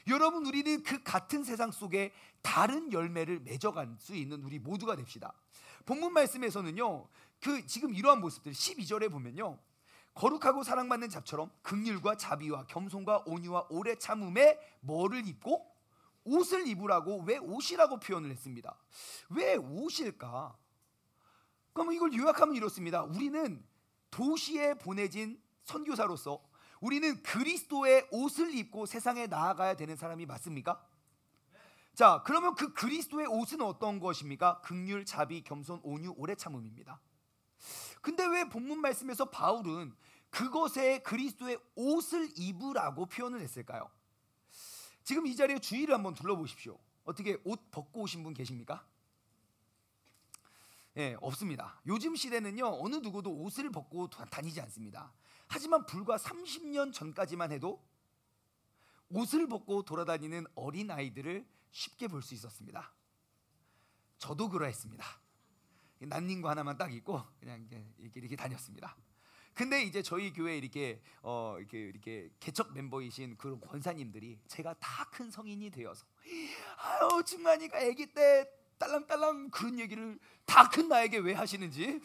여러분, 우리는 그 같은 세상 속에 다른 열매를 맺어갈 수 있는 우리 모두가 됩시다. 본문 말씀에서는요 그 지금 이러한 모습들 12절에 보면요, 거룩하고 사랑받는 자처럼 긍휼과 자비와 겸손과 온유와 오래 참음에 뭐를 입고? 옷을 입으라고. 왜 옷이라고 표현을 했습니다. 왜 옷일까? 그럼 이걸 요약하면 이렇습니다. 우리는 도시에 보내진 선교사로서 우리는 그리스도의 옷을 입고 세상에 나아가야 되는 사람이 맞습니까? 자, 그러면 그 그리스도의 옷은 어떤 것입니까? 긍휼, 자비, 겸손, 온유, 오래 참음입니다. 근데 왜 본문 말씀에서 바울은 그것에 그리스도의 옷을 입으라고 표현을 했을까요? 지금 이 자리에 주위를 한번 둘러보십시오. 어떻게 옷 벗고 오신 분 계십니까? 없습니다. 요즘 시대는요 어느 누구도 옷을 벗고 다니지 않습니다. 하지만 불과 30년 전까지만 해도 옷을 벗고 돌아다니는 어린 아이들을 쉽게 볼 수 있었습니다. 저도 그러했습니다. 난닝구 하나만 딱 입고 그냥 이렇게 다녔습니다. 근데 이제 저희 교회 이렇게 개척 멤버이신 그런 권사님들이 제가 다 큰 성인이 되어서 아유 중간이가 아기 때 딸랑딸랑 그런 얘기를 다 큰 나에게 왜 하시는지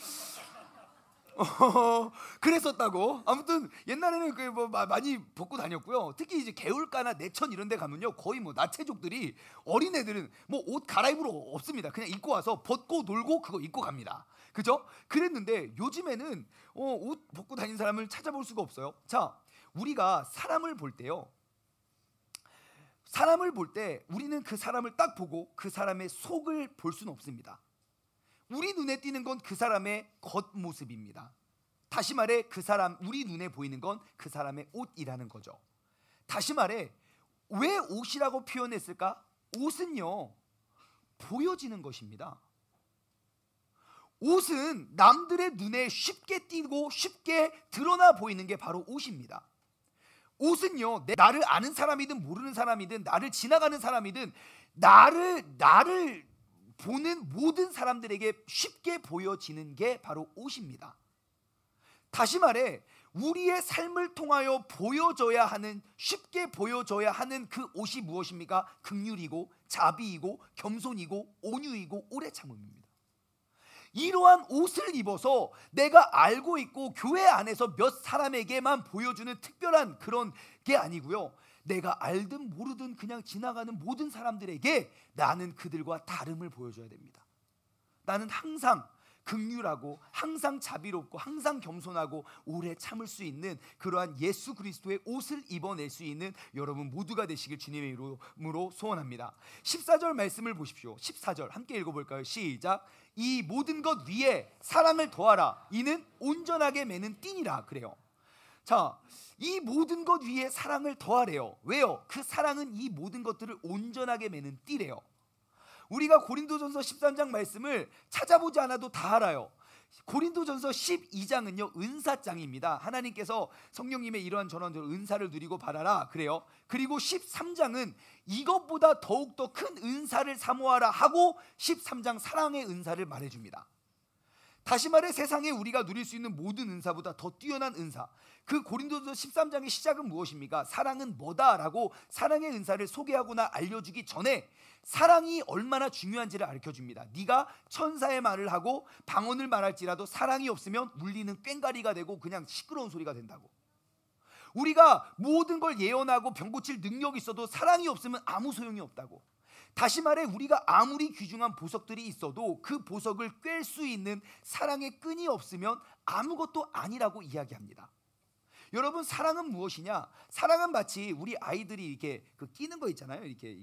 그랬었다고. 아무튼 옛날에는 많이 벗고 다녔고요. 특히 이제 개울가나 내천 이런 데 가면요 거의 나체족들이, 어린애들은 옷 갈아입으러 없습니다. 그냥 입고 와서 벗고 놀고 그거 입고 갑니다. 그죠? 그랬는데 요즘에는 옷 벗고 다니는 사람을 찾아볼 수가 없어요. 자, 우리가 사람을 볼 때요, 사람을 볼 때 우리는 그 사람을 딱 보고 그 사람의 속을 볼 수는 없습니다. 우리 눈에 띄는 건 그 사람의 겉모습입니다. 다시 말해 우리 눈에 보이는 건 그 사람의 옷이라는 거죠. 다시 말해 왜 옷이라고 표현했을까? 옷은요 보여지는 것입니다. 옷은 남들의 눈에 쉽게 띄고 쉽게 드러나 보이는 게 바로 옷입니다. 옷은요 나를 아는 사람이든 모르는 사람이든 나를 지나가는 사람이든 나를 보는 모든 사람들에게 쉽게 보여지는 게 바로 옷입니다. 다시 말해 우리의 삶을 통하여 보여져야 하는, 쉽게 보여져야 하는 그 옷이 무엇입니까? 긍휼이고 자비이고 겸손이고 온유이고 오래 참음입니다. 이러한 옷을 입어서 내가 알고 있고 교회 안에서 몇 사람에게만 보여주는 특별한 그런 게 아니고요, 내가 알든 모르든 그냥 지나가는 모든 사람들에게 나는 그들과 다름을 보여줘야 됩니다. 나는 항상 긍휼하고 항상 자비롭고 항상 겸손하고 오래 참을 수 있는 그러한 예수 그리스도의 옷을 입어낼 수 있는 여러분 모두가 되시길 주님의 이름으로 소원합니다. 14절 말씀을 보십시오. 14절 함께 읽어볼까요? 시작. 이 모든 것 위에 사랑을 더하라. 이는 온전하게 매는 띠니라. 그래요. 자, 이 모든 것 위에 사랑을 더하래요. 왜요? 그 사랑은 이 모든 것들을 온전하게 매는 띠래요. 우리가 고린도전서 13장 말씀을 찾아보지 않아도 다 알아요. 고린도전서 12장은요 은사장입니다. 하나님께서 성령님의 이러한 전원 은사를 누리고 바라라 그래요. 그리고 13장은 이것보다 더욱더 큰 은사를 사모하라 하고 13장 사랑의 은사를 말해줍니다. 다시 말해 세상에 우리가 누릴 수 있는 모든 은사보다 더 뛰어난 은사, 그 고린도전서 13장의 시작은 무엇입니까? 사랑은 뭐다라고 사랑의 은사를 소개하거나 알려주기 전에 사랑이 얼마나 중요한지를 가르쳐줍니다. 네가 천사의 말을 하고 방언을 말할지라도 사랑이 없으면 울리는 꽹과리가 되고 그냥 시끄러운 소리가 된다고. 우리가 모든 걸 예언하고 병 고칠 능력이 있어도 사랑이 없으면 아무 소용이 없다고. 다시 말해 우리가 아무리 귀중한 보석들이 있어도 그 보석을 꿰 수 있는 사랑의 끈이 없으면 아무것도 아니라고 이야기합니다. 여러분, 사랑은 무엇이냐? 사랑은 마치 우리 아이들이 이렇게 그 끼는 거 있잖아요. 이렇게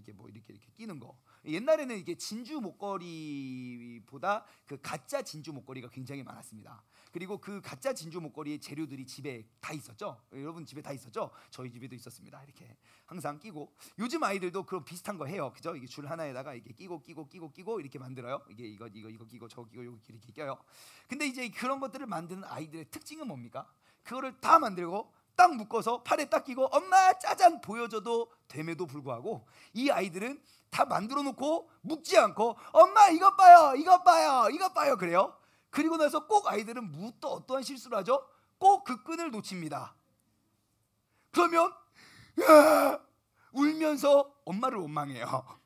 끼는 거. 옛날에는 이게 진주 목걸이보다 그 가짜 진주 목걸이가 굉장히 많았습니다. 그리고 그 가짜 진주 목걸이의 재료들이 집에 다 있었죠. 여러분 집에 다 있었죠? 저희 집에도 있었습니다. 이렇게 항상 끼고. 요즘 아이들도 그런 비슷한 거 해요. 그죠? 이게 줄 하나에다가 이게 끼고 이렇게 만들어요. 이게 이거 끼고 저 끼고 이렇게 껴요. 근데 이제 그런 것들을 만드는 아이들의 특징은 뭡니까? 그거를 다 만들고 딱 묶어서 팔에 딱 끼고 엄마 짜잔 보여줘도 됨에도 불구하고 이 아이들은 다 만들어 놓고 묶지 않고 엄마 이것 봐요 그래요. 그리고 나서 꼭 아이들은 또 어떠한 실수를 하죠? 꼭 그 끈을 놓칩니다. 그러면 울면서 엄마를 원망해요.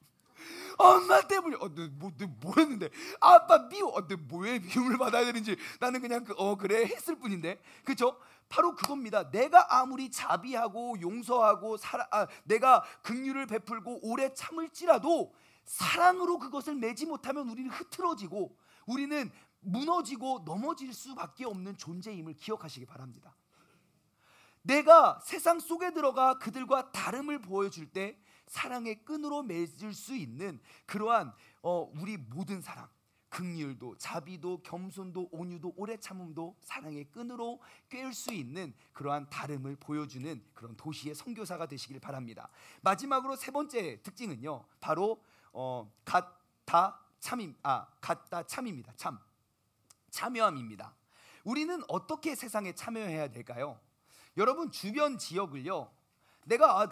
엄마 때문에 너 뭐였는데 아빠 미워. 왜 미움을 받아야 되는지 나는 그냥 그래 했을 뿐인데. 그렇죠? 바로 그겁니다. 내가 아무리 자비하고 용서하고 내가 긍휼을 베풀고 오래 참을지라도 사랑으로 그것을 매지 못하면 우리는 흐트러지고 우리는 무너지고 넘어질 수밖에 없는 존재임을 기억하시기 바랍니다. 내가 세상 속에 들어가 그들과 다름을 보여줄 때 사랑의 끈으로 맺을 수 있는 그러한 우리 모든 사랑, 긍휼도 자비도 겸손도 온유도 오래 참음도 사랑의 끈으로 꿰을 수 있는 그러한 다름을 보여주는 그런 도시의 선교사가 되시길 바랍니다. 마지막으로 세 번째 특징은요, 바로 같다 참입니다. 참여함입니다. 우리는 어떻게 세상에 참여해야 될까요? 여러분 주변 지역을요, 내가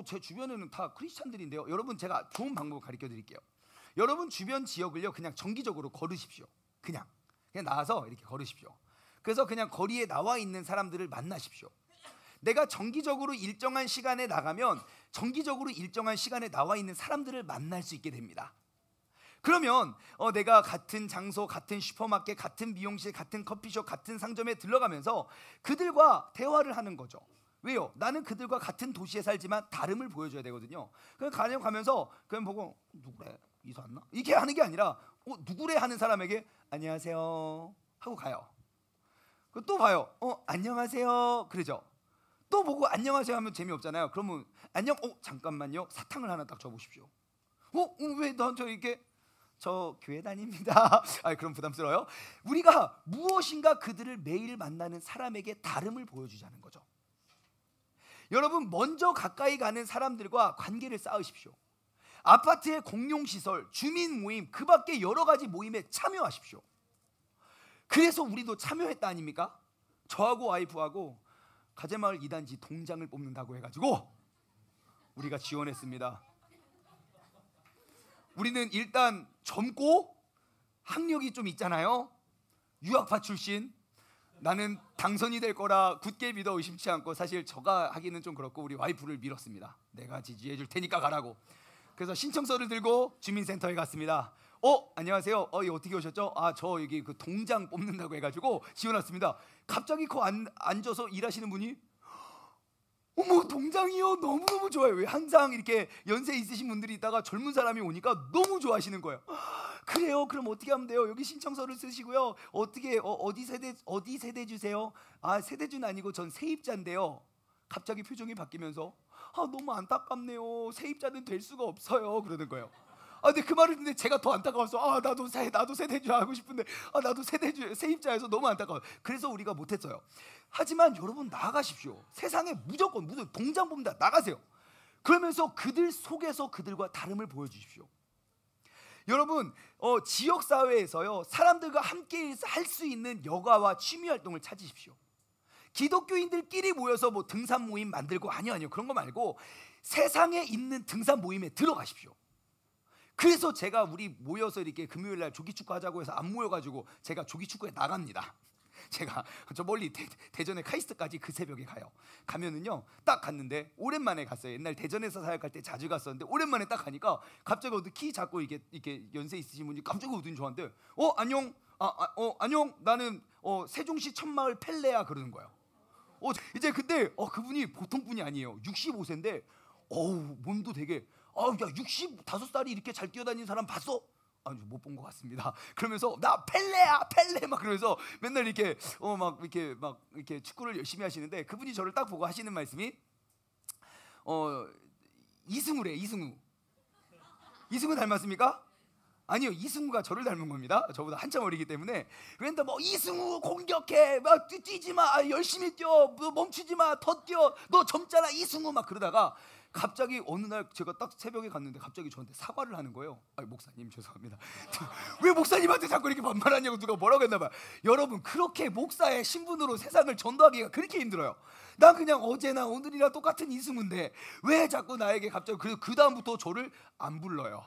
제 주변에는 다 크리스찬들인데요. 여러분 제가 좋은 방법을 가르쳐 드릴게요. 여러분 주변 지역을요 그냥 정기적으로 걸으십시오. 그냥 나와서 이렇게 걸으십시오. 그래서 그냥 거리에 나와 있는 사람들을 만나십시오. 내가 정기적으로 일정한 시간에 나가면 정기적으로 일정한 시간에 나와 있는 사람들을 만날 수 있게 됩니다. 그러면 내가 같은 장소, 같은 슈퍼마켓, 같은 미용실, 같은 커피숍, 같은 상점에 들러가면서 그들과 대화를 하는 거죠. 왜요? 나는 그들과 같은 도시에 살지만 다름을 보여줘야 되거든요. 그냥 가면서 그냥 보고 누구래? 이사 왔나? 이렇게 하는 게 아니라 누구래 하는 사람에게 안녕하세요 하고 가요. 또 봐요. 안녕하세요 그러죠. 또 보고 안녕하세요 하면 재미없잖아요. 그러면 안녕. 잠깐만요. 사탕을 하나 딱 줘보십시오. 왜 넌 저 이렇게 저 교회 다닙니다. 그럼 부담스러워요. 우리가 무엇인가 그들을 매일 만나는 사람에게 다름을 보여주자는 거죠. 여러분 먼저 가까이 가는 사람들과 관계를 쌓으십시오. 아파트의 공용시설, 주민 모임, 그 밖에 여러 가지 모임에 참여하십시오. 그래서 우리도 참여했다 아닙니까? 저하고 와이프하고 가재마을 2단지 동장을 뽑는다고 해가지고 우리가 지원했습니다. 우리는 일단 젊고 학력이 좀 있잖아요. 유학파 출신. 나는 당선이 될 거라 굳게 믿어 의심치 않고, 사실 저가 하기는 좀 그렇고 우리 와이프를 밀었습니다. 내가 지지해 줄 테니까 가라고. 그래서 신청서를 들고 주민센터에 갔습니다. 안녕하세요. 여기 어떻게 오셨죠? 저 여기 그 동장 뽑는다고 해가지고 지원 왔습니다. 갑자기 앉아서 일하시는 분이, 어머, 동장이요? 너무너무 좋아요. 왜 항상 이렇게 연세 있으신 분들이 있다가 젊은 사람이 오니까 너무 좋아하시는 거예요. 그래요? 그럼 어떻게 하면 돼요? 여기 신청서를 쓰시고요. 어디 세대 주세요? 세대주는 아니고 전 세입자인데요. 갑자기 표정이 바뀌면서 너무 안타깝네요. 세입자는 될 수가 없어요. 그러는 거예요. 근데 그 말을 듣는데 제가 더 안타까워서 나도 세대주 하고 싶은데 나도 세입자여서 너무 안타까워요. 그래서 우리가 못했어요. 하지만 여러분, 나아가십시오. 세상에 무조건 동장 뽑는다, 나가세요. 그러면서 그들 속에서 그들과 다름을 보여주십시오. 여러분, 지역사회에서요, 사람들과 함께 할 수 있는 여가와 취미활동을 찾으십시오. 기독교인들끼리 모여서 뭐 등산 모임 만들고, 아니요, 그런 거 말고 세상에 있는 등산 모임에 들어가십시오. 그래서 제가 우리 모여서 이렇게 금요일날 조기축구 하자고 해서 안 모여가지고 제가 조기축구에 나갑니다. 제가 저 멀리 대전에 카이스트까지 그 새벽에 가면은요, 딱 갔는데 오랜만에 갔어요. 옛날 대전에서 사역할 때 자주 갔었는데 오랜만에 딱 가니까 갑자기 키 잡고 이렇게 연세 있으신 분이 갑자기 오더니 저한테 안녕, 안녕, 나는 세종시 천마을 펠레야, 그러는 거예요. 이제 근데 그분이 보통 분이 아니에요. 65세인데 몸도 되게, 야, 65살이 이렇게 잘 뛰어다니는 사람 봤어? 못 본 것 같습니다. 그러면서 나 펠레야, 펠레 막 그러면서 맨날 이렇게 이렇게 축구를 열심히 하시는데, 그분이 저를 딱 보고 하시는 말씀이 이승우래. 이승우 닮았습니까? 아니요, 이승우가 저를 닮은 겁니다. 저보다 한참 어리기 때문에. 그런데 이승우 공격해, 뛰지 마, 열심히 뛰어, 멈추지 마, 더 뛰어, 너 젊잖아, 이승우 막 그러다가 갑자기 어느 날 제가 딱 새벽에 갔는데 갑자기 저한테 사과를 하는 거예요. 목사님 죄송합니다. 왜 목사님한테 자꾸 이렇게 반말하냐고 누가 뭐라고 했나 봐요. 여러분, 그렇게 목사의 신분으로 세상을 전도하기가 그렇게 힘들어요. 난 그냥 어제나 오늘이나 똑같은 이승우인데 왜 자꾸 나에게 갑자기 그 다음부터 저를 안 불러요.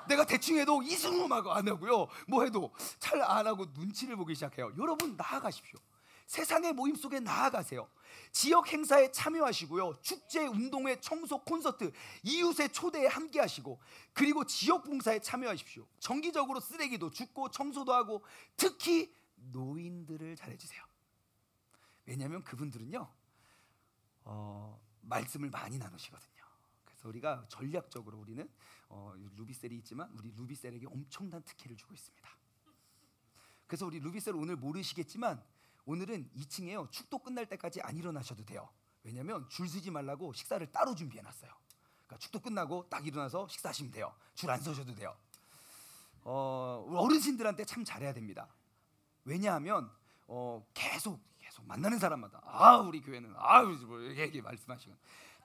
내가 대충 해도 이승우 막 안 하고요, 뭐 해도 잘 안 하고 눈치를 보기 시작해요. 여러분, 나아가십시오. 세상의 모임 속에 나아가세요. 지역 행사에 참여하시고요, 축제, 운동회, 청소, 콘서트, 이웃의 초대에 함께 하시고, 그리고 지역 봉사에 참여하십시오. 정기적으로 쓰레기도 줍고 청소도 하고, 특히 노인들을 잘해주세요. 왜냐하면 그분들은요, 말씀을 많이 나누시거든요. 그래서 우리가 전략적으로, 우리는 루비셀이 있지만 우리 루비셀에게 엄청난 특혜를 주고 있습니다. 그래서 우리 루비셀 오늘 모르시겠지만 오늘은 2층에요, 축도 끝날 때까지 안 일어나셔도 돼요. 왜냐하면 줄 서지 말라고 식사를 따로 준비해놨어요. 그러니까 축도 끝나고 딱 일어나서 식사하시면 돼요. 줄 안 서셔도 돼요. 어르신들한테 참 잘해야 됩니다. 왜냐하면 계속 만나는 사람마다 우리 교회는 얘기 말씀하시고,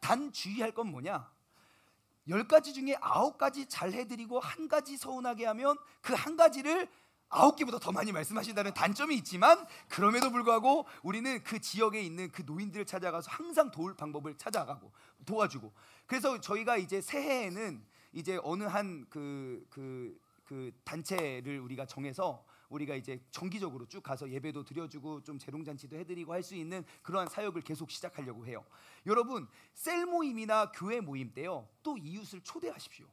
단 주의할 건 뭐냐, 10가지 중에 9가지 잘 해드리고 1가지 서운하게 하면 그 1가지를 9개보다 더 많이 말씀하신다는 단점이 있지만, 그럼에도 불구하고 우리는 그 지역에 있는 그 노인들을 찾아가서 항상 도울 방법을 찾아가고 도와주고, 그래서 저희가 이제 새해에는 이제 어느 한 그 단체를 우리가 정해서 우리가 이제 정기적으로 쭉 가서 예배도 드려주고 좀 재롱잔치도 해드리고 할 수 있는 그러한 사역을 계속 시작하려고 해요. 여러분, 셀 모임이나 교회 모임 때요, 또 이웃을 초대하십시오.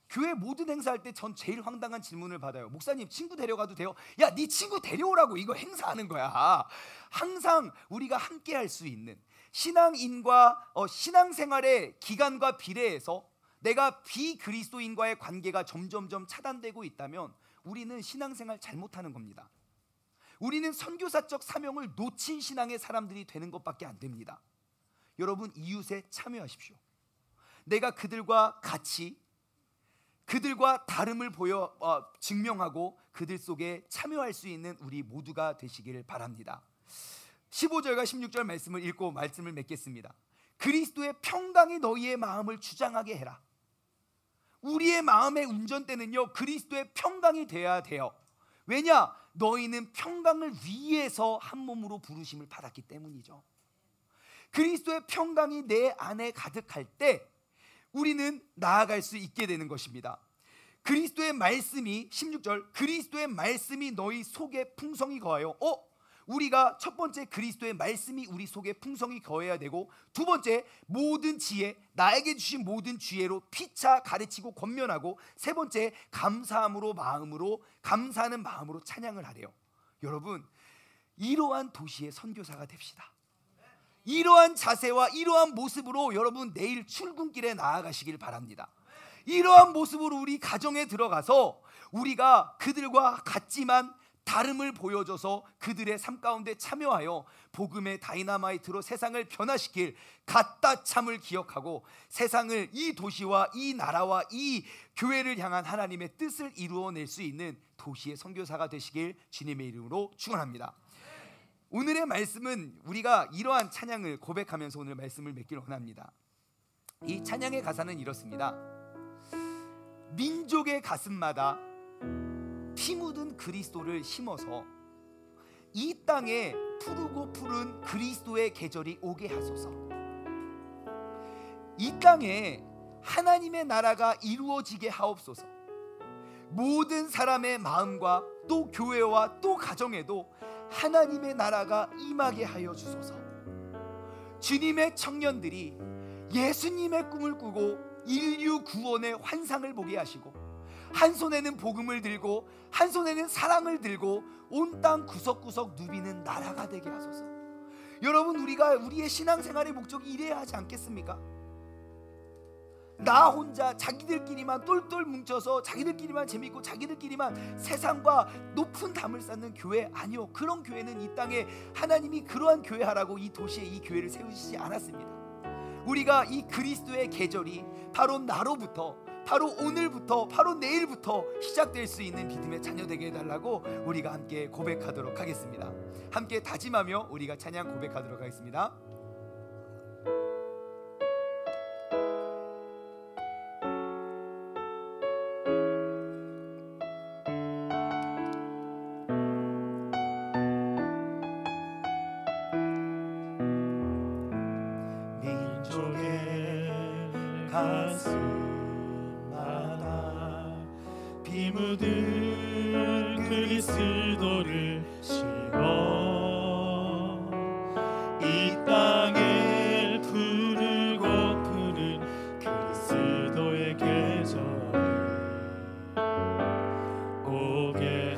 교회 모든 행사할 때 전 제일 황당한 질문을 받아요. 목사님, 친구 데려가도 돼요? 야, 네 친구 데려오라고, 이거 행사하는 거야. 항상 우리가 함께 할 수 있는 신앙인과 신앙생활의 기간과 비례해서 내가 비그리스도인과의 관계가 점점점 차단되고 있다면 우리는 신앙생활 잘못하는 겁니다. 우리는 선교사적 사명을 놓친 신앙의 사람들이 되는 것밖에 안 됩니다. 여러분, 이웃에 참여하십시오. 내가 그들과 같이, 그들과 다름을 증명하고 그들 속에 참여할 수 있는 우리 모두가 되시기를 바랍니다. 15절과 16절 말씀을 읽고 말씀을 맺겠습니다. 그리스도의 평강이 너희의 마음을 주장하게 해라. 우리의 마음의 운전대는요, 그리스도의 평강이 되어야 돼요. 왜냐? 너희는 평강을 위해서 한 몸으로 부르심을 받았기 때문이죠. 그리스도의 평강이 내 안에 가득할 때 우리는 나아갈 수 있게 되는 것입니다. 그리스도의 말씀이 16절 그리스도의 말씀이 너희 속에 풍성히 거하여 우리가 첫 번째 그리스도의 말씀이 우리 속에 풍성히 거해야 되고, 두 번째 모든 지혜, 나에게 주신 모든 지혜로 피차 가르치고 권면하고, 세 번째 감사하는 마음으로 찬양을 하래요. 여러분, 이러한 도시의 선교사가 됩시다. 이러한 자세와 이러한 모습으로 여러분 내일 출근길에 나아가시길 바랍니다. 이러한 모습으로 우리 가정에 들어가서 우리가 그들과 같지만 다름을 보여줘서 그들의 삶 가운데 참여하여 복음의 다이너마이트로 세상을 변화시킬 갖다 참을 기억하고, 세상을, 이 도시와 이 나라와 이 교회를 향한 하나님의 뜻을 이루어낼 수 있는 도시의 선교사가 되시길 주님의 이름으로 축원합니다. 오늘의 말씀은 우리가 이러한 찬양을 고백하면서 오늘 말씀을 맺기를 원합니다. 이 찬양의 가사는 이렇습니다. 민족의 가슴마다 피 묻은 그리스도를 심어서 이 땅에 푸르고 푸른 그리스도의 계절이 오게 하소서. 이 땅에 하나님의 나라가 이루어지게 하옵소서. 모든 사람의 마음과 또 교회와 또 가정에도 하나님의 나라가 임하게 하여 주소서. 주님의 청년들이 예수님의 꿈을 꾸고 인류 구원의 환상을 보게 하시고, 한 손에는 복음을 들고 한 손에는 사랑을 들고 온 땅 구석구석 누비는 나라가 되게 하소서. 여러분, 우리의 신앙생활의 목적이 이래야 하지 않겠습니까? 나 혼자 자기들끼리만 똘똘 뭉쳐서 자기들끼리만 재밌고 자기들끼리만 세상과 높은 담을 쌓는 교회, 아니요. 그런 교회는 이 땅에 하나님이 그러한 교회 하라고 이 도시에 이 교회를 세우시지 않았습니다. 우리가 이 그리스도의 계절이 바로 나로부터, 바로 오늘부터, 바로 내일부터 시작될 수 있는 믿음의 자녀 되게 해달라고 우리가 함께 고백하도록 하겠습니다. 함께 다짐하며 우리가 찬양 고백하도록 하겠습니다. 가슴마다 피 묻은 그리스도를 심어 이 땅에 푸르고 푸른 그리스도의 계절이 오게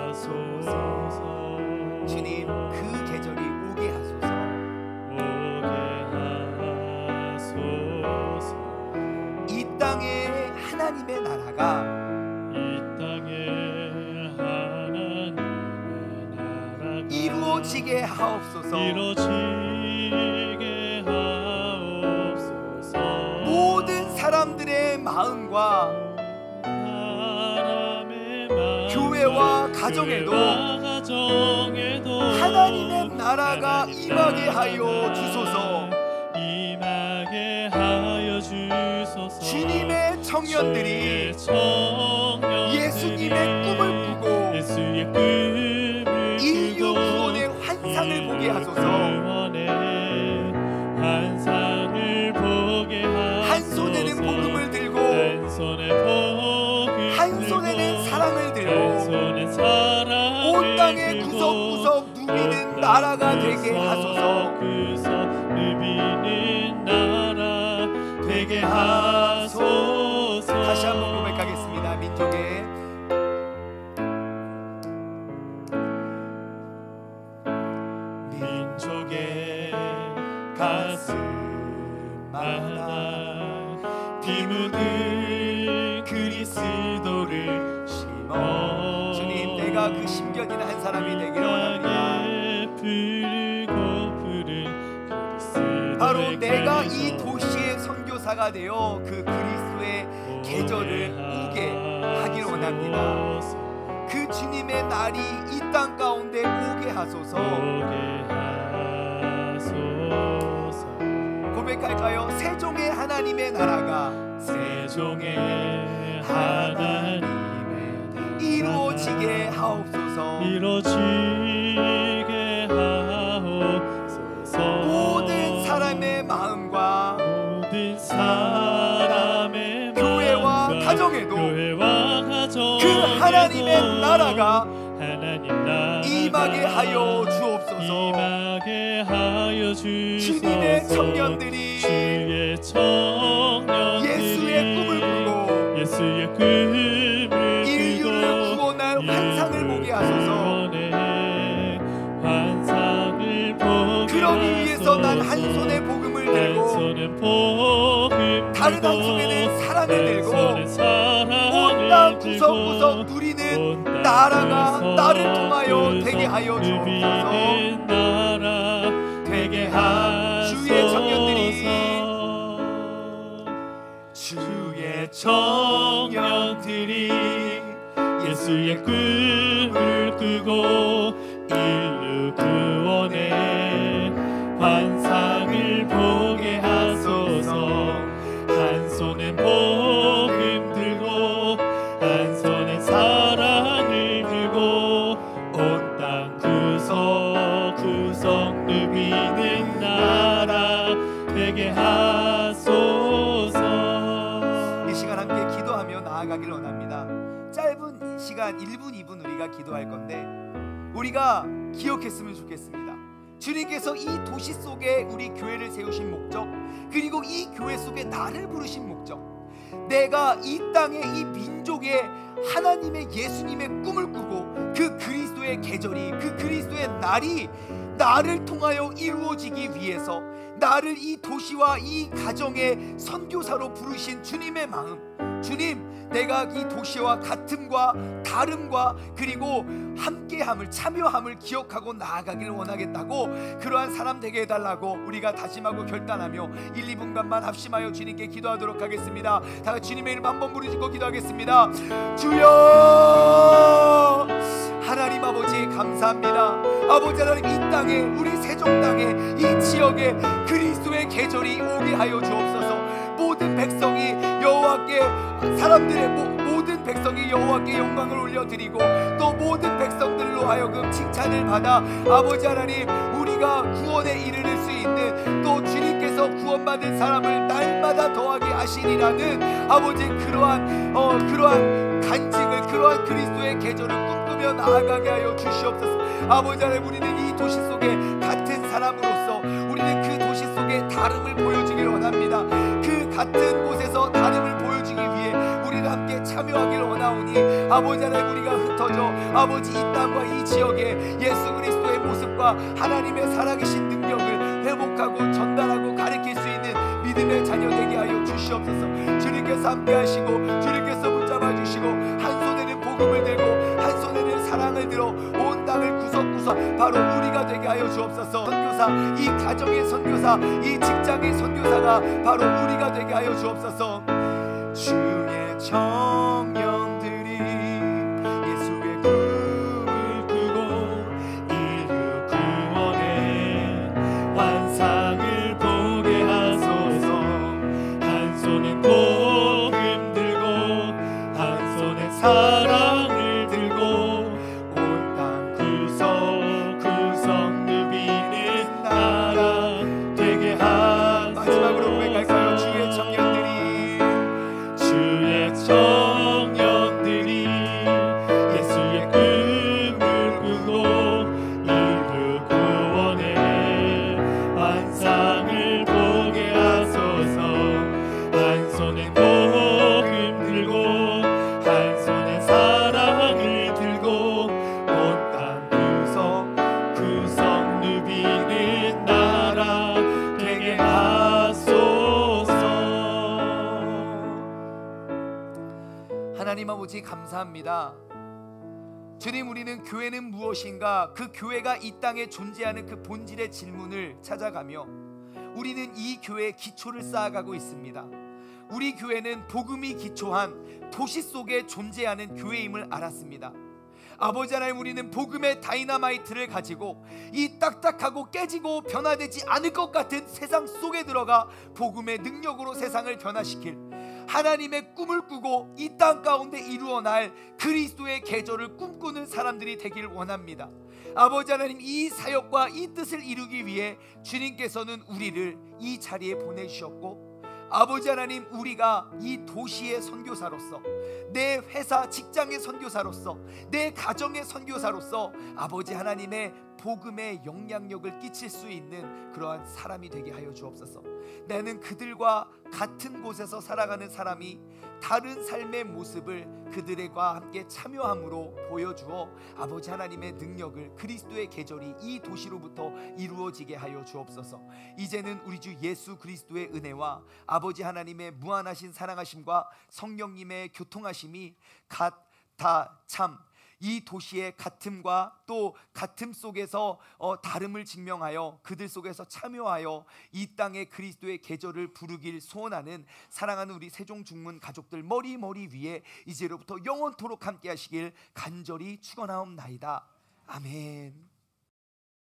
하소서. 주님, 그 계절이 오게 하소서. 이 땅에 하나님의 나라가 이루어지게 하옵소서. 모든 사람들의 마음과 교회와 가정에도 하나님의 나라가 임하게 하여 주소서. 주님의 청년들이 예수님의 꿈을 꾸고 인류 구원의 환상을 보게 하소서. 한 손에는 복음을 들고 한 손에는 사랑을 들고 온 땅의 구석구석 누비는 나라가 되게 하소서. 되게 하소서. 다시 한번 고백하겠습니다. 민족의 가슴마다 피 묻은 그리스도를 심어. 주님, 내가 그 심겨진 한 사람이 되기를 원합니다. 바로 내가 이 도시의 선교사가 되어 그 그리스도의 계절을 오게 하기를 원합니다. 그 주님의 날이 이 땅 가운데 오게 하소서. 고백할까요? 세종의 하나님의 나라가 세종의 하나님의 이루어지게 하옵소서. 이루어지게 하옵소서. 모든 사람의 마음과 모든 사람 하나님의 나라가 하나님 나라가 임하게 하여 주옵소서. 임하게 하여 주소서. 주님의 청년들이 주의 청년들이 예수의 꿈을 꾸고 예수의 꿈을 인류를 구원할 환상을 보게 하소서. 환상을 보게 그러기 위해서 난 한 하소서. 손에 복음을 한 들고 손은 복음 다른 한 들고 손에는 사랑을 들고 온 온 땅 구석구석 누리는 나라가 나를 통하여 되게 하여 주옵소서. 되게 주의 청년들이 주의 청년들이 예수의 꿈을 꾸고 인류 구원의 환상을 보게 하소서. 한 손엔 복음 들고 한 손엔 사랑을 들고 온 땅 구석구석 누비는 나라 되게 하소서. 이 시간 함께 기도하며 나아가길 원합니다. 짧은 시간 1분 2분 우리가 기도할 건데 우리가 기억했으면 좋겠습니다. 주님께서 이 도시 속에 우리 교회를 세우신 목적, 그리고 이 교회 속에 나를 부르신 목적, 내가 이 땅에 이 민족에 하나님의 예수님의 꿈을 꾸고 그 그리스도의 계절이, 그 그리스도의 날이 나를 통하여 이루어지기 위해서 나를 이 도시와 이 가정의 선교사로 부르신 주님의 마음, 주님, 내가 이 도시와 같음과 다름과 그리고 함께함을, 참여함을 기억하고 나아가기를 원하겠다고, 그러한 사람 되게 해달라고 우리가 다짐하고 결단하며 1, 2분간만 합심하여 주님께 기도하도록 하겠습니다. 다 같이 주님의 이름 한번 부르짖고 기도하겠습니다. 주여, 하나님 아버지 감사합니다. 아버지 하나님, 이 땅에, 우리 세종 땅에, 이 지역에 그리스도의 계절이 오게 하여 주옵소서. 모든 백성이 여호와께, 사람들의 모든 백성이 여호와께 영광을 올려드리고 또 모든 백성들로 하여금 칭찬을 받아 아버지 하나님, 우리가 구원에 이르를 수 있는, 또 주님께서 구원받은 사람을 날마다 더하게 하시리라는 아버지 그러한 간증을, 그러한 그리스도의 계절을 꿈꾸며 나아가게 하여 주시옵소서. 아버지 하나님, 우리는 이 도시 속에 같은 사람으로서 우리는 그 도시 속에 다름을 보여주길 원합니다. 그 같은 곳에서 다름을 보여주기 위해 우리는 함께 참여하길 원하오니 아버지 하나님, 우리가 흩어져 아버지 이 땅과 이 지역에 예수 그리스도의 모습과 하나님의 살아계신 능력을 회복하고 전달하고 가르칠 수 있는 믿음의 자녀 되게 하여 주시옵소서. 주님께서 함께 하시고 주님께서 붙잡아 주시고 한 손에는 복음을 들고 한 손에는 사랑을 들어 온 땅을 구석구석 바로 우리가 되게 하여 주옵소서. 선교사, 이 가정의 선교사, 이 직장의 선교사가 바로 우리가 되게 하여 주옵소서. 주의 청년들이 예수의 꿈을 꾸고 인류 구원의 환상을 보게 하소서. 한 손엔 복음 들고 한 손엔 사랑을 들고 온 땅 구석구석 누비는 나라 되게 하소서. 마지막으로 고백할까요? 주의 청년들이 예수의 꿈을 꾸고 인류 구원의 환상을 보게 하소서. 한 손엔 복음 들고 한 손엔 사랑을 들고 온 땅 구석구석 누비는 나라 되게 하소서. 하나님 아버지 감사합니다. 주님, 우리는 교회는 무엇인가, 그 교회가 이 땅에 존재하는 그 본질의 질문을 찾아가며 우리는 이 교회의 기초를 쌓아가고 있습니다. 우리 교회는 복음이 기초한 도시 속에 존재하는 교회임을 알았습니다. 아버지 하나님, 우리는 복음의 다이너마이트를 가지고 이 딱딱하고 깨지고 변화되지 않을 것 같은 세상 속에 들어가 복음의 능력으로 세상을 변화시킬 하나님의 꿈을 꾸고 이 땅 가운데 이루어날 그리스도의 계절을 꿈꾸는 사람들이 되기를 원합니다. 아버지 하나님, 이 사역과 이 뜻을 이루기 위해 주님께서는 우리를 이 자리에 보내주셨고 아버지 하나님, 우리가 이 도시의 선교사로서, 내 회사 직장의 선교사로서, 내 가정의 선교사로서 아버지 하나님의 복음의 영향력을 끼칠 수 있는 그러한 사람이 되게 하여 주옵소서. 나는 그들과 같은 곳에서 살아가는 사람이 다른 삶의 모습을 그들과 함께 참여함으로 보여주어 아버지 하나님의 능력을, 그리스도의 계절이 이 도시로부터 이루어지게 하여 주옵소서. 이제는 우리 주 예수 그리스도의 은혜와 아버지 하나님의 무한하신 사랑하심과 성령님의 교통하심이 다 참 이 도시의 같음과 또 같음 속에서 다름을 증명하여 그들 속에서 참여하여 이 땅의 그리스도의 계절을 부르길 소원하는 사랑하는 우리 세종중문 가족들 머리 위에 이제로부터 영원토록 함께 하시길 간절히 축원하옵나이다. 아멘.